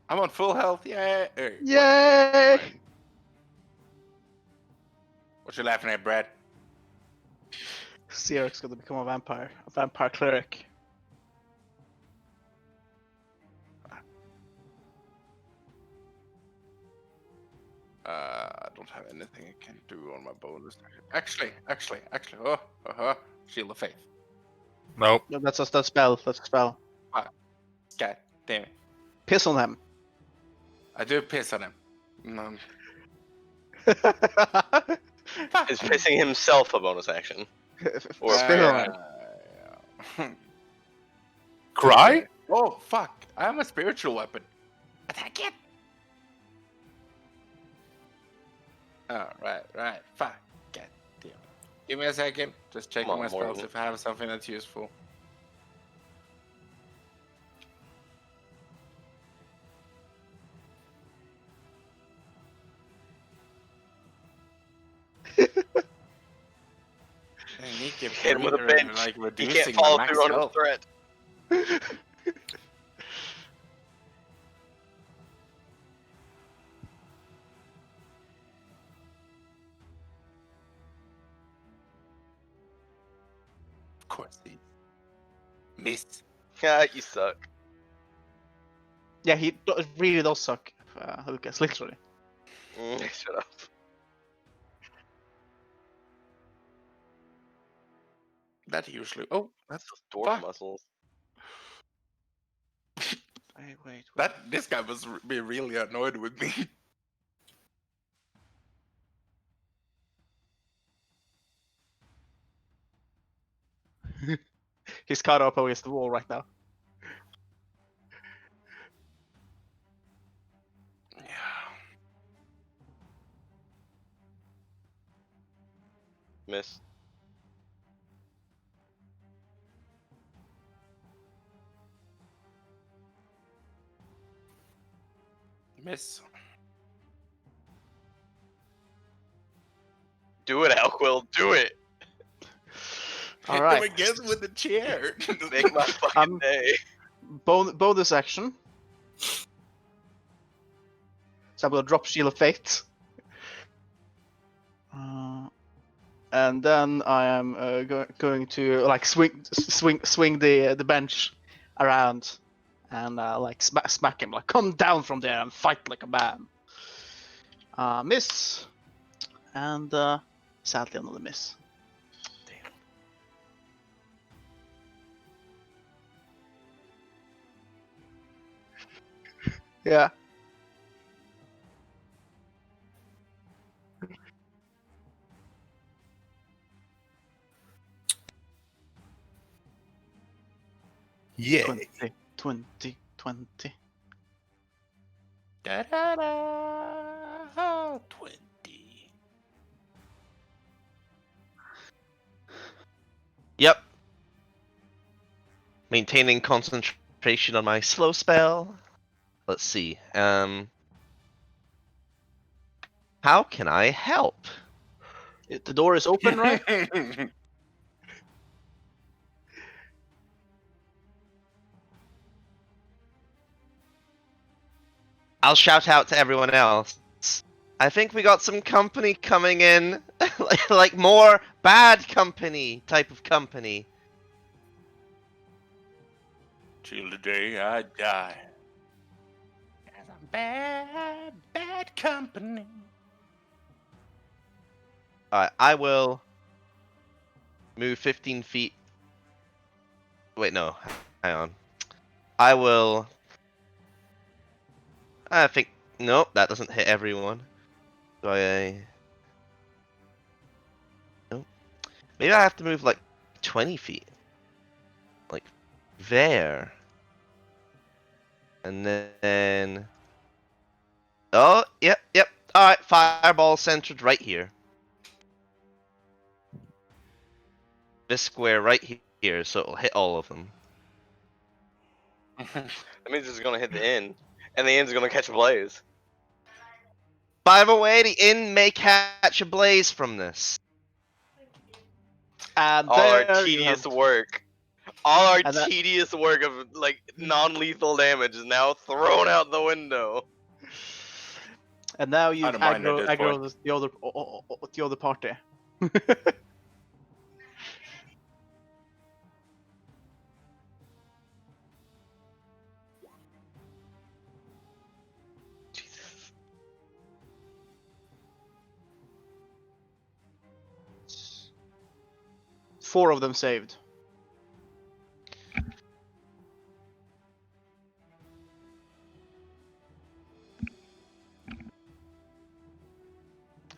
I'm on full health. Yeah. Yay! What you laughing at, Brad? Sierra's gonna become a vampire cleric. I don't have anything I can do on my bonus. Actually. Oh, Shield of Faith. Nope. No, that's a spell. That's a spell. God damn it. Piss on them. I do piss on him. No. Is pissing himself a bonus action? Or Spit on him. Cry? Oh, fuck. I have a spiritual weapon. Attack it! Oh, right. Fuck. God damn it. Give me a second. Just checking Come on, my spells Morton. if I have something that's useful. Hit him with a bench. Like He reducing can't follow my max through on his health. threat. Of course, he missed. Yeah, you suck. Yeah, he really does suck, Lucas, literally. Shut up. That usually. Oh, That's those dwarf fuck. muscles. Wait. This guy was be really annoyed with me. He's caught up against the wall right now. Yeah. Miss. Miss. Do it, Alquill. Do it. All Hit right. him again with the chair. Make my fucking day. Bonus action. So I'm gonna drop Shield of Fate. and then I am going to like swing the bench around, and like smack him, like come down from there and fight like a man. Miss, and sadly another miss. Yeah. Yeah. 20. Da da da. 20. Yep. Maintaining concentration on my slow spell. Let's see. How can I help? The door is open, right? I'll shout out to everyone else. I think we got some company coming in. Like more bad company type of company. Till the day I die. As I'm bad, bad company. Alright, I will move 15 feet. Wait, no. Hang on. I will... I think... Nope, that doesn't hit everyone. So Nope. Maybe I have to move like 20 feet. Like, there. And then... Oh, yep. Alright, fireball centered right here. This square right here, so it'll hit all of them. That means it's gonna hit the inn, and the inn's gonna catch a blaze. By the way, the inn may catch a blaze from this. And All our there you tedious have- work. All our And that- tedious work of like non-lethal damage is now thrown out the window. And now you've don't mind at this aggro the other party. Jesus. 4 of them saved.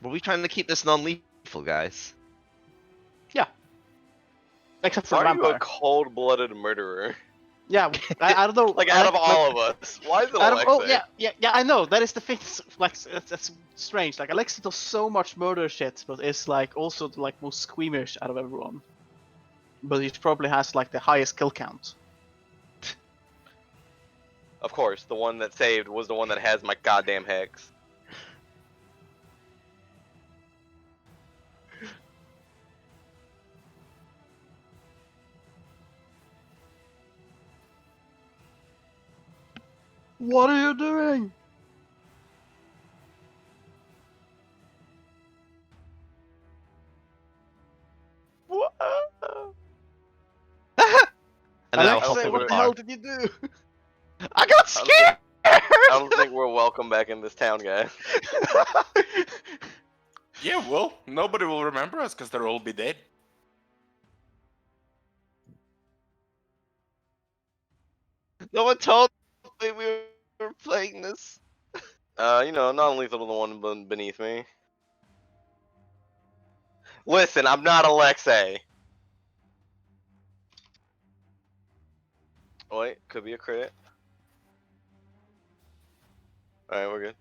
Were we trying to keep this non-lethal, guys? Except for Why the are you vampire. a cold-blooded murderer? Yeah, I don't know. Like out of all of us, why is it Out of, oh Alexei? yeah, I know. That is the thing. Like that's strange. Like Alexei does so much murder shit, but is like also the like most squeamish out of everyone. But he probably has like the highest kill count. Of course, the one that saved was the one that has my goddamn hex. What are you doing? What? And now Alexei, helping what with the hell Barge. did you do? I got scared! I don't think we're welcome back in this town, guys. Yeah, well, nobody will remember us because they'll all be dead. No one told me we were playing this. You know, non-lethal to the one beneath me. Listen, I'm not Alexei. Wait, could be a crit. Alright, we're good.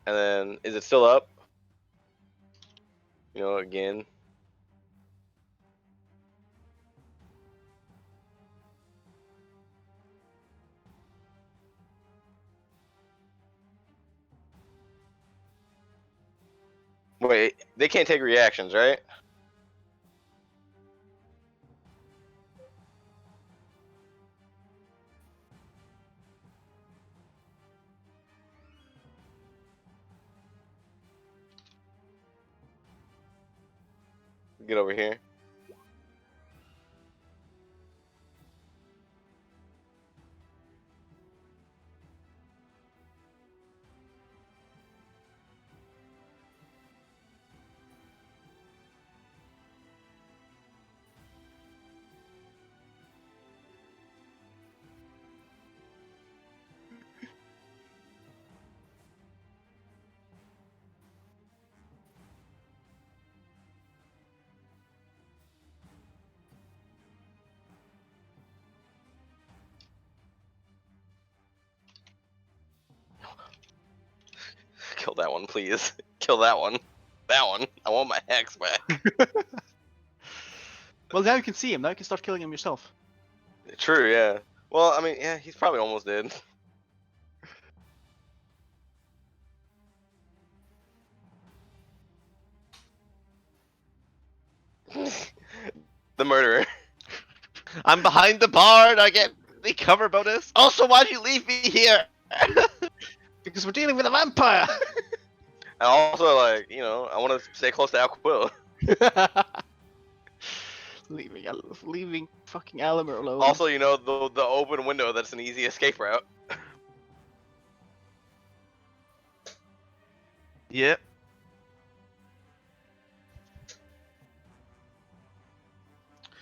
And then, is it still up? You know, again. Wait, they can't take reactions, right? Get over here. Kill that one, please. Kill that one. That one. I want my hex back. Well, now you can see him. Now you can start killing him yourself. True, yeah. Well, I mean, yeah, he's probably almost dead. The murderer. I'm behind the barn. I get the cover bonus. Also, why'd you leave me here? Because we're dealing with a vampire! And also, like, you know, I want to stay close to Alquill. leaving fucking Alimer alone. Also, you know, the open window, that's an easy escape route. Yep.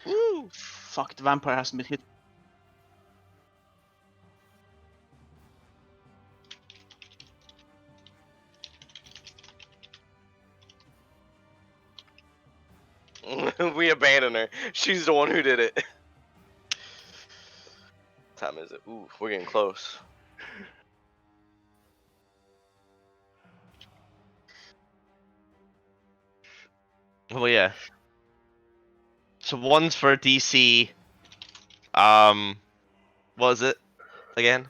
Woo! Fuck, the vampire hasn't been hit. We abandon her. She's the one who did it. What time is it? Ooh, we're getting close. Oh yeah. So one's for DC. What was it again?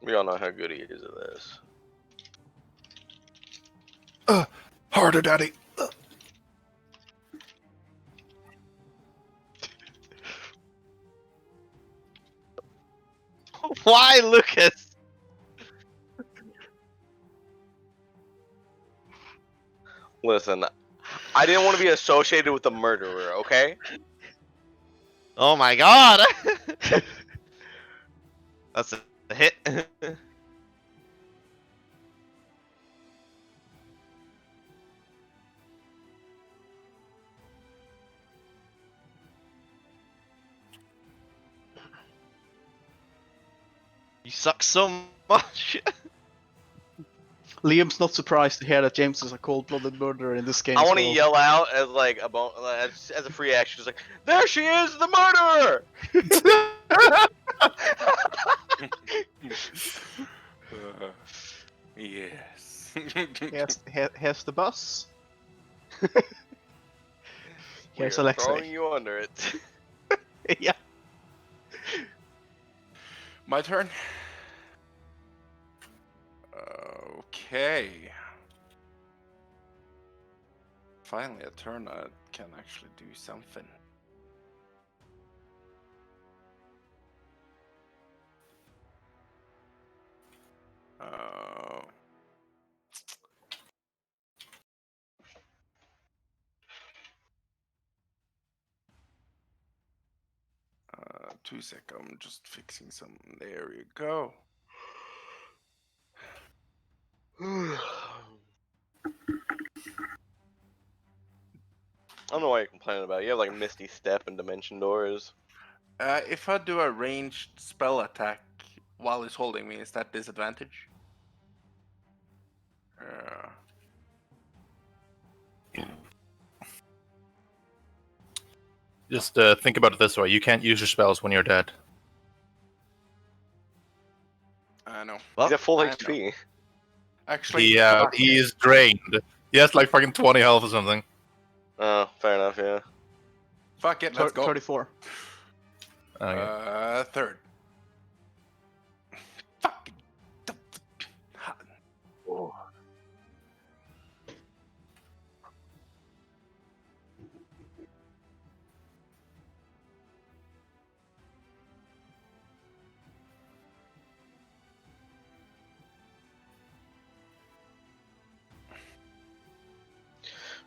We all know how good he is at this. Harder, daddy. Why, Lucas? Listen, I didn't want to be associated with the murderer, okay? Oh my god! That's a hit. You suck so much. Liam's not surprised to hear that James is a cold-blooded murderer in this game. I want to so- yell out as like as a free action, just like, there she is, the murderer! Yes. Here's the bus. Here's We're Alexa. throwing you under it. Yeah. My turn. Okay. Finally, a turn that can actually do something. Uh, 2 sec. I'm just fixing some. There you go. I don't know why you're complaining about it. You have like Misty Step and Dimension Doors. If I do a ranged spell attack while he's holding me, is that disadvantage? Just think about it this way: you can't use your spells when you're dead. I know. Well, He's at full I know. HP. Actually, He is drained. He has like fucking 20 health or something. Oh, fair enough, yeah. fuck it, let's go. 34. Okay. Third. Fucking.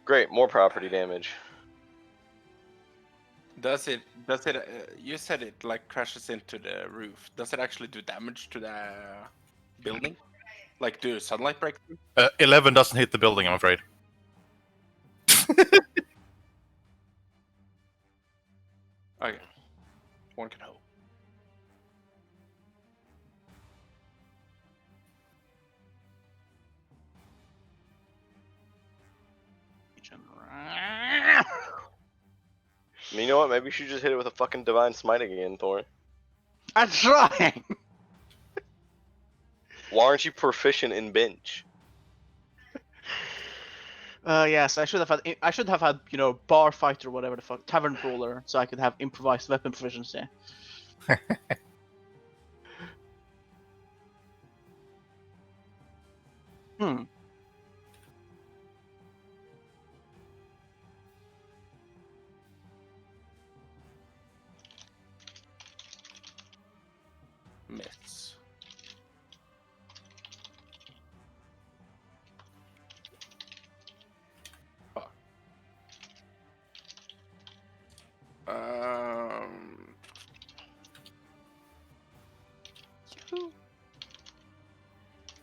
Great, more property damage. Does it? You said it like crashes into the roof. Does it actually do damage to the building? Like do sunlight break through? 11 doesn't hit the building, I'm afraid. Okay. One can hope. I mean, you know what? Maybe you should just hit it with a fucking divine smite again, Thor. I'm trying. Why aren't you proficient in bench? Yes, I should have had. I should have had, you know, bar fighter, whatever the fuck, tavern brawler, so I could have improvised weapon proficiency. Hmm. Miss. Fuck. Yoo-hoo.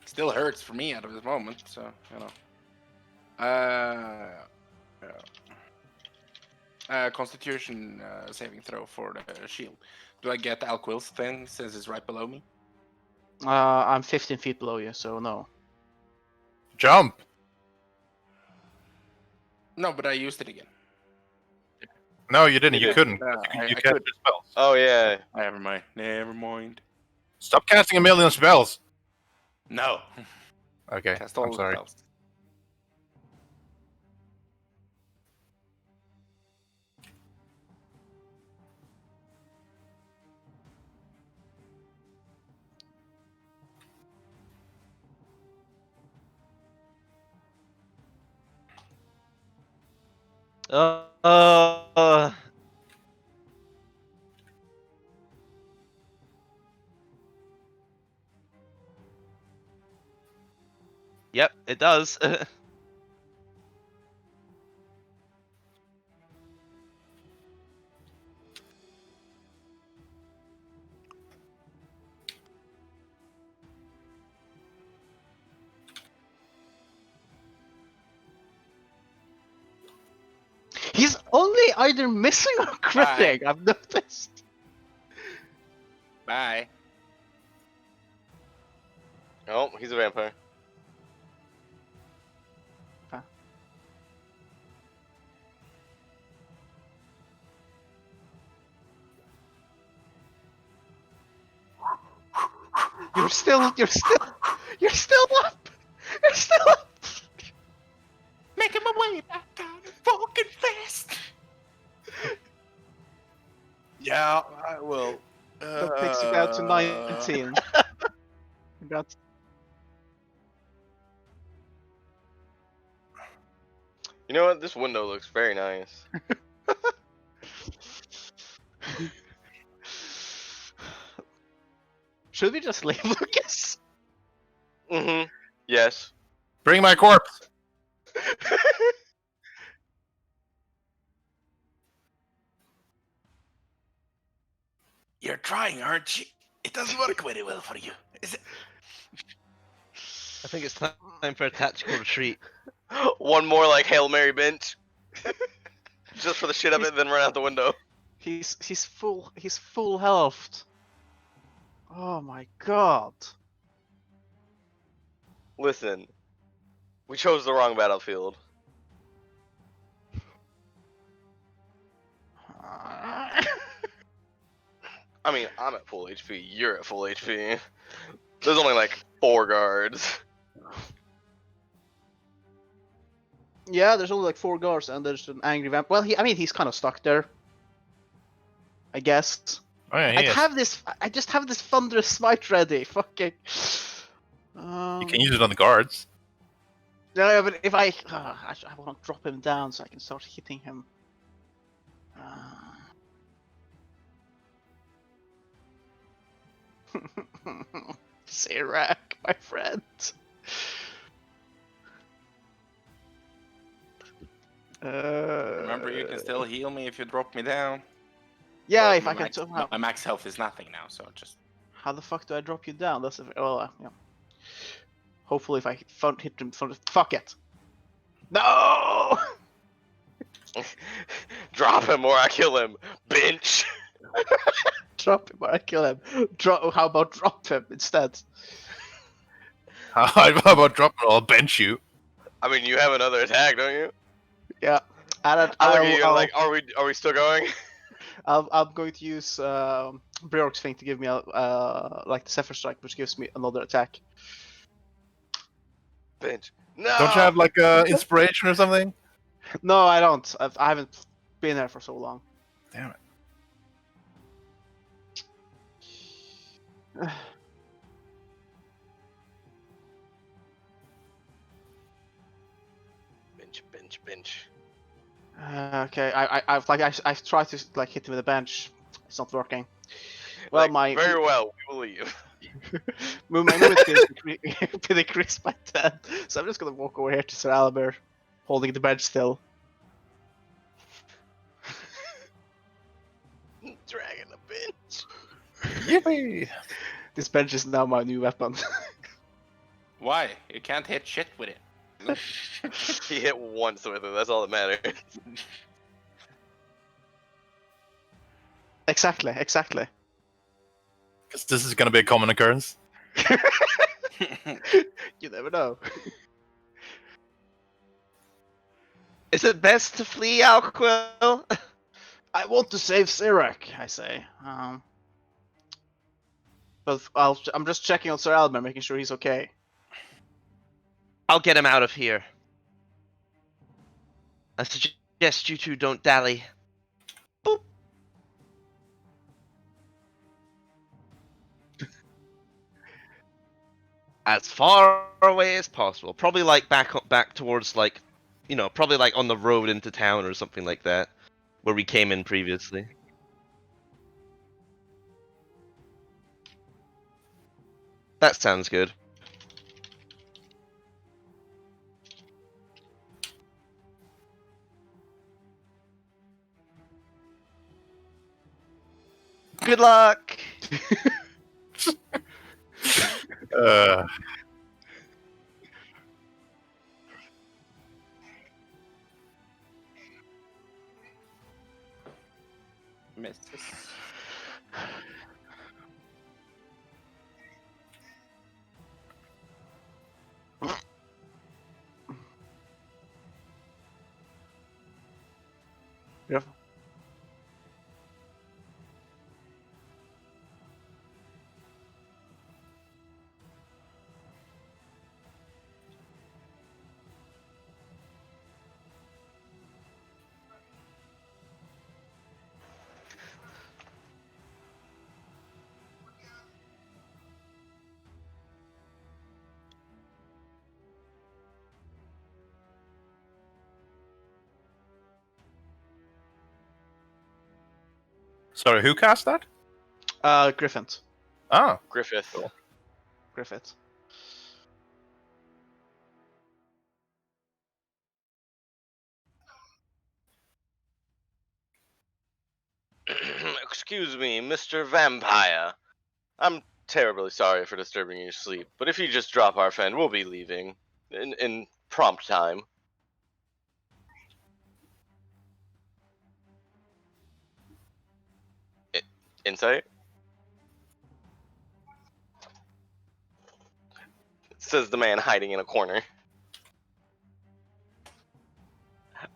Still hurts for me at this moment, so you know. Constitution saving throw for the shield. Do I get Alquil's thing since it's right below me? I'm 15 feet below you, so no. Jump! No, but I used it again. No, you didn't. You You did. couldn't. I You could. cast your spells. Oh yeah. Never mind. Never mind. Stop casting a million spells! No. Okay, Cast all I'm the sorry. spells. Uh, Yep, it does. He's only either missing or critting. I've noticed. Bye. Oh, he's a vampire. You're still up. You're still up. Making my way back down fucking fast. Yeah, I will. That takes you down to 19. Got. You know what? This window looks very nice. Should we just leave, Lucas? Mm-hmm. Yes. Bring my corpse! You're trying, aren't you? It doesn't work very well for you, is it? I think it's time for a tactical retreat. One more like Hail Mary bench. Just for the shit of it, then run out the window. He's full health. Oh my god. Listen. We chose the wrong battlefield. I mean, I'm at full HP, you're at full HP. There's only like 4 guards. Yeah, there's only like 4 guards and there's an angry vamp. Well, he's kind of stuck there. I guess. Oh yeah, he is. I just have this thunderous smite ready. Fucking. You can use it on the guards. No, but if I want to drop him down so I can start hitting him. Sirac, my friend. Remember, you can still heal me if you drop me down. Yeah, But if my I can max, somehow. my max health is nothing now, so just How the fuck do I drop you down? That's yeah. Hopefully, if I hit him from the fuck it. No. Drop him or I kill him. Bench. Drop him or I kill him. How about drop him instead? How about dropping? I'll bench you. I mean, you have another attack, don't you? Yeah. And then I look at you and like, are we still going? I'm going to use Briork's thing to give me a like the Zephyr Strike, which gives me another attack. Bench. No. Don't you have like inspiration or something? No, I don't. I haven't been there for so long. Damn it. Bench. Okay, I've tried to like hit him with a bench. It's not working. Well, Like, very well. We will leave. my movement speed been increased by 10, so I'm just gonna walk over here to Sir Albert, holding the bench still. Dragging the bench. Yippee! This bench is now my new weapon. why? You can't hit shit with it. He hit once with it. That's all that matters. Exactly. Because this is going to be a common occurrence. You never know. Is it best to flee, Alquill? I want to save Sirak, I say. But I'm just checking on Sir Albert, making sure he's okay. I'll get him out of here. I suggest you two don't dally. Boop. As far away as possible. Probably like back towards like, probably like on the road into town or something like that, where we came in previously. That sounds good. Good luck. Misses. Yeah. Sorry, who cast that? Griffith. Oh, Griffith. Griffith. Excuse me, Mr. Vampire. I'm terribly sorry for disturbing your sleep, but if you just drop our friend, we'll be leaving in prompt time. Insight? Says the man hiding in a corner.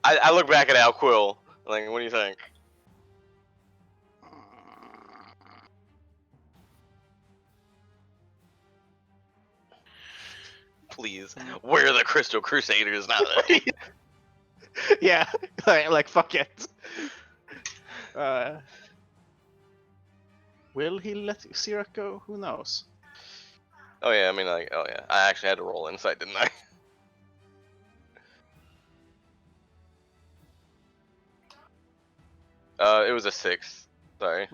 I look back at Al Quill, like, what do you think? Please, we're the Crystal Crusaders, not they. Yeah, like fuck it. Will he let Sirak go? Who knows? Oh yeah, I mean, like, oh yeah, I actually had to roll insight, didn't I? It was a 6. Sorry.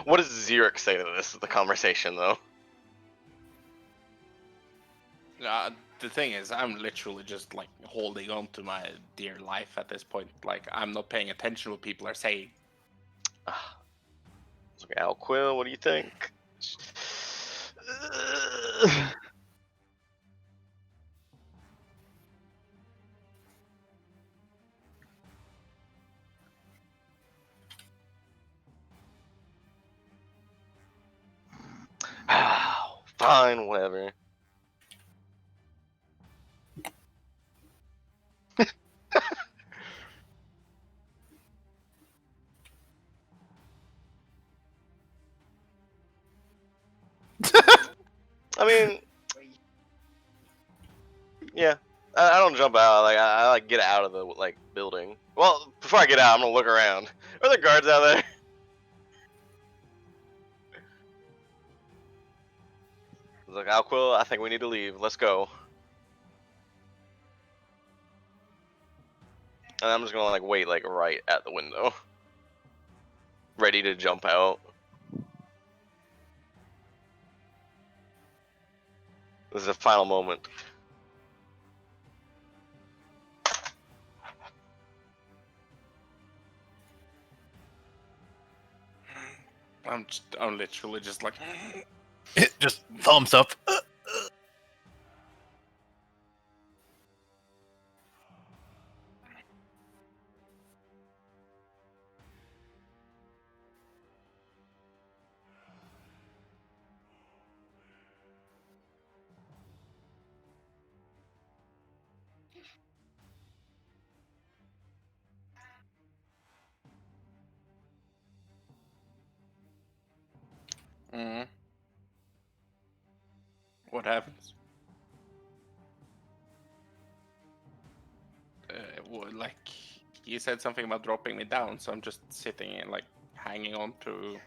What does Xeric say to this? The conversation, though. The thing is, I'm literally just like holding on to my dear life at this point. Like, I'm not paying attention to what people are saying. Okay, Al Quill, what do you think? Fine, whatever. I mean, yeah. I don't jump out. Like I like get out of the like building. Well, before I get out, I'm gonna look around. Are there guards out there? I was like, Alquill, I think we need to leave. Let's go. And I'm just gonna like wait like right at the window, ready to jump out. This is a final moment. I'm literally just like. Just thumbs up. What happens? Like, you said something about dropping me down, so I'm just sitting and like hanging on to.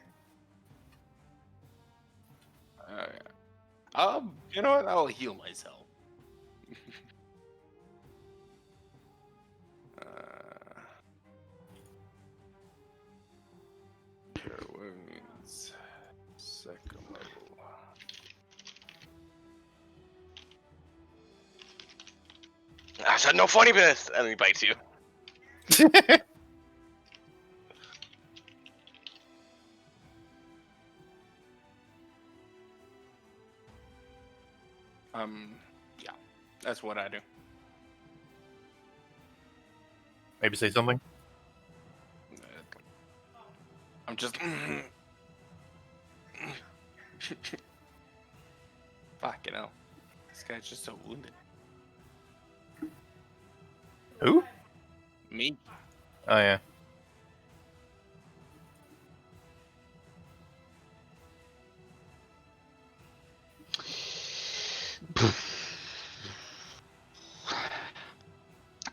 You know what? I'll heal myself. Cure wounds. Second level. I said no funny business, and he bites you. Yeah, that's what I do. Maybe say something. I'm just. Fucking hell. This guy's just so wounded. Who? Me? Oh yeah.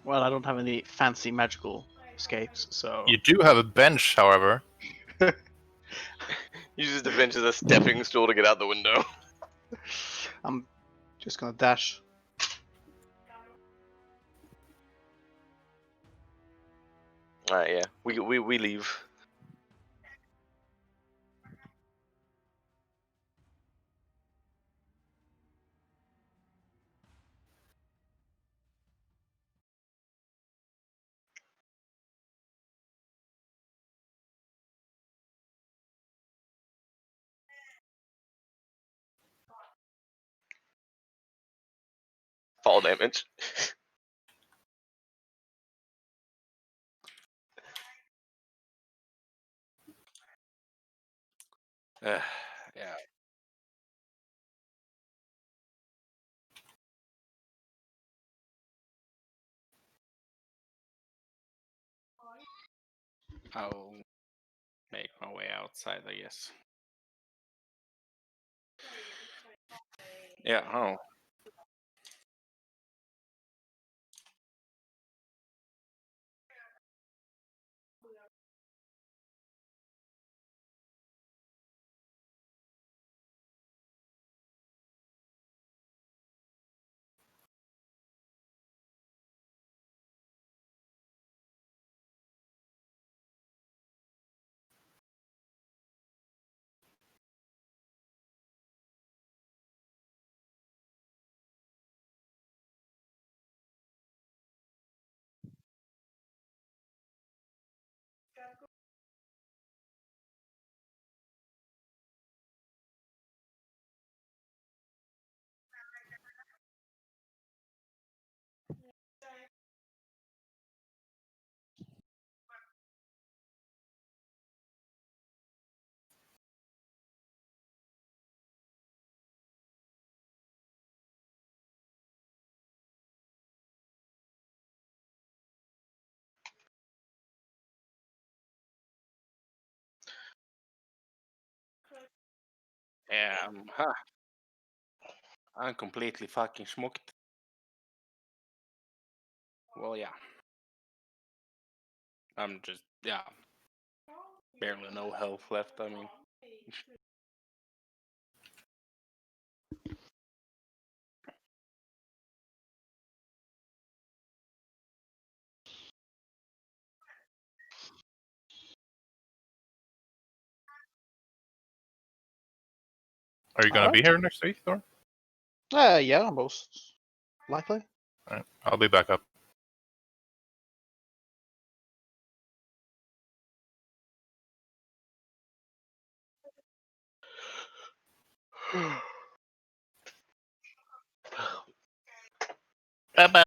Well, I don't have any fancy magical escapes, so You do have a bench, however. Uses the bench as a stepping stool to get out the window. I'm just gonna dash. Alright, yeah. We leave. Fall damage. Yeah. I'll make my way outside, I guess. Yeah, oh. Yeah, I'm completely fucking smoked. Well, yeah. I'm just, yeah. Barely no health left, I mean. Are you gonna be here next week, Thor? Yeah, most likely. Alright, I'll be back up. Bye bye.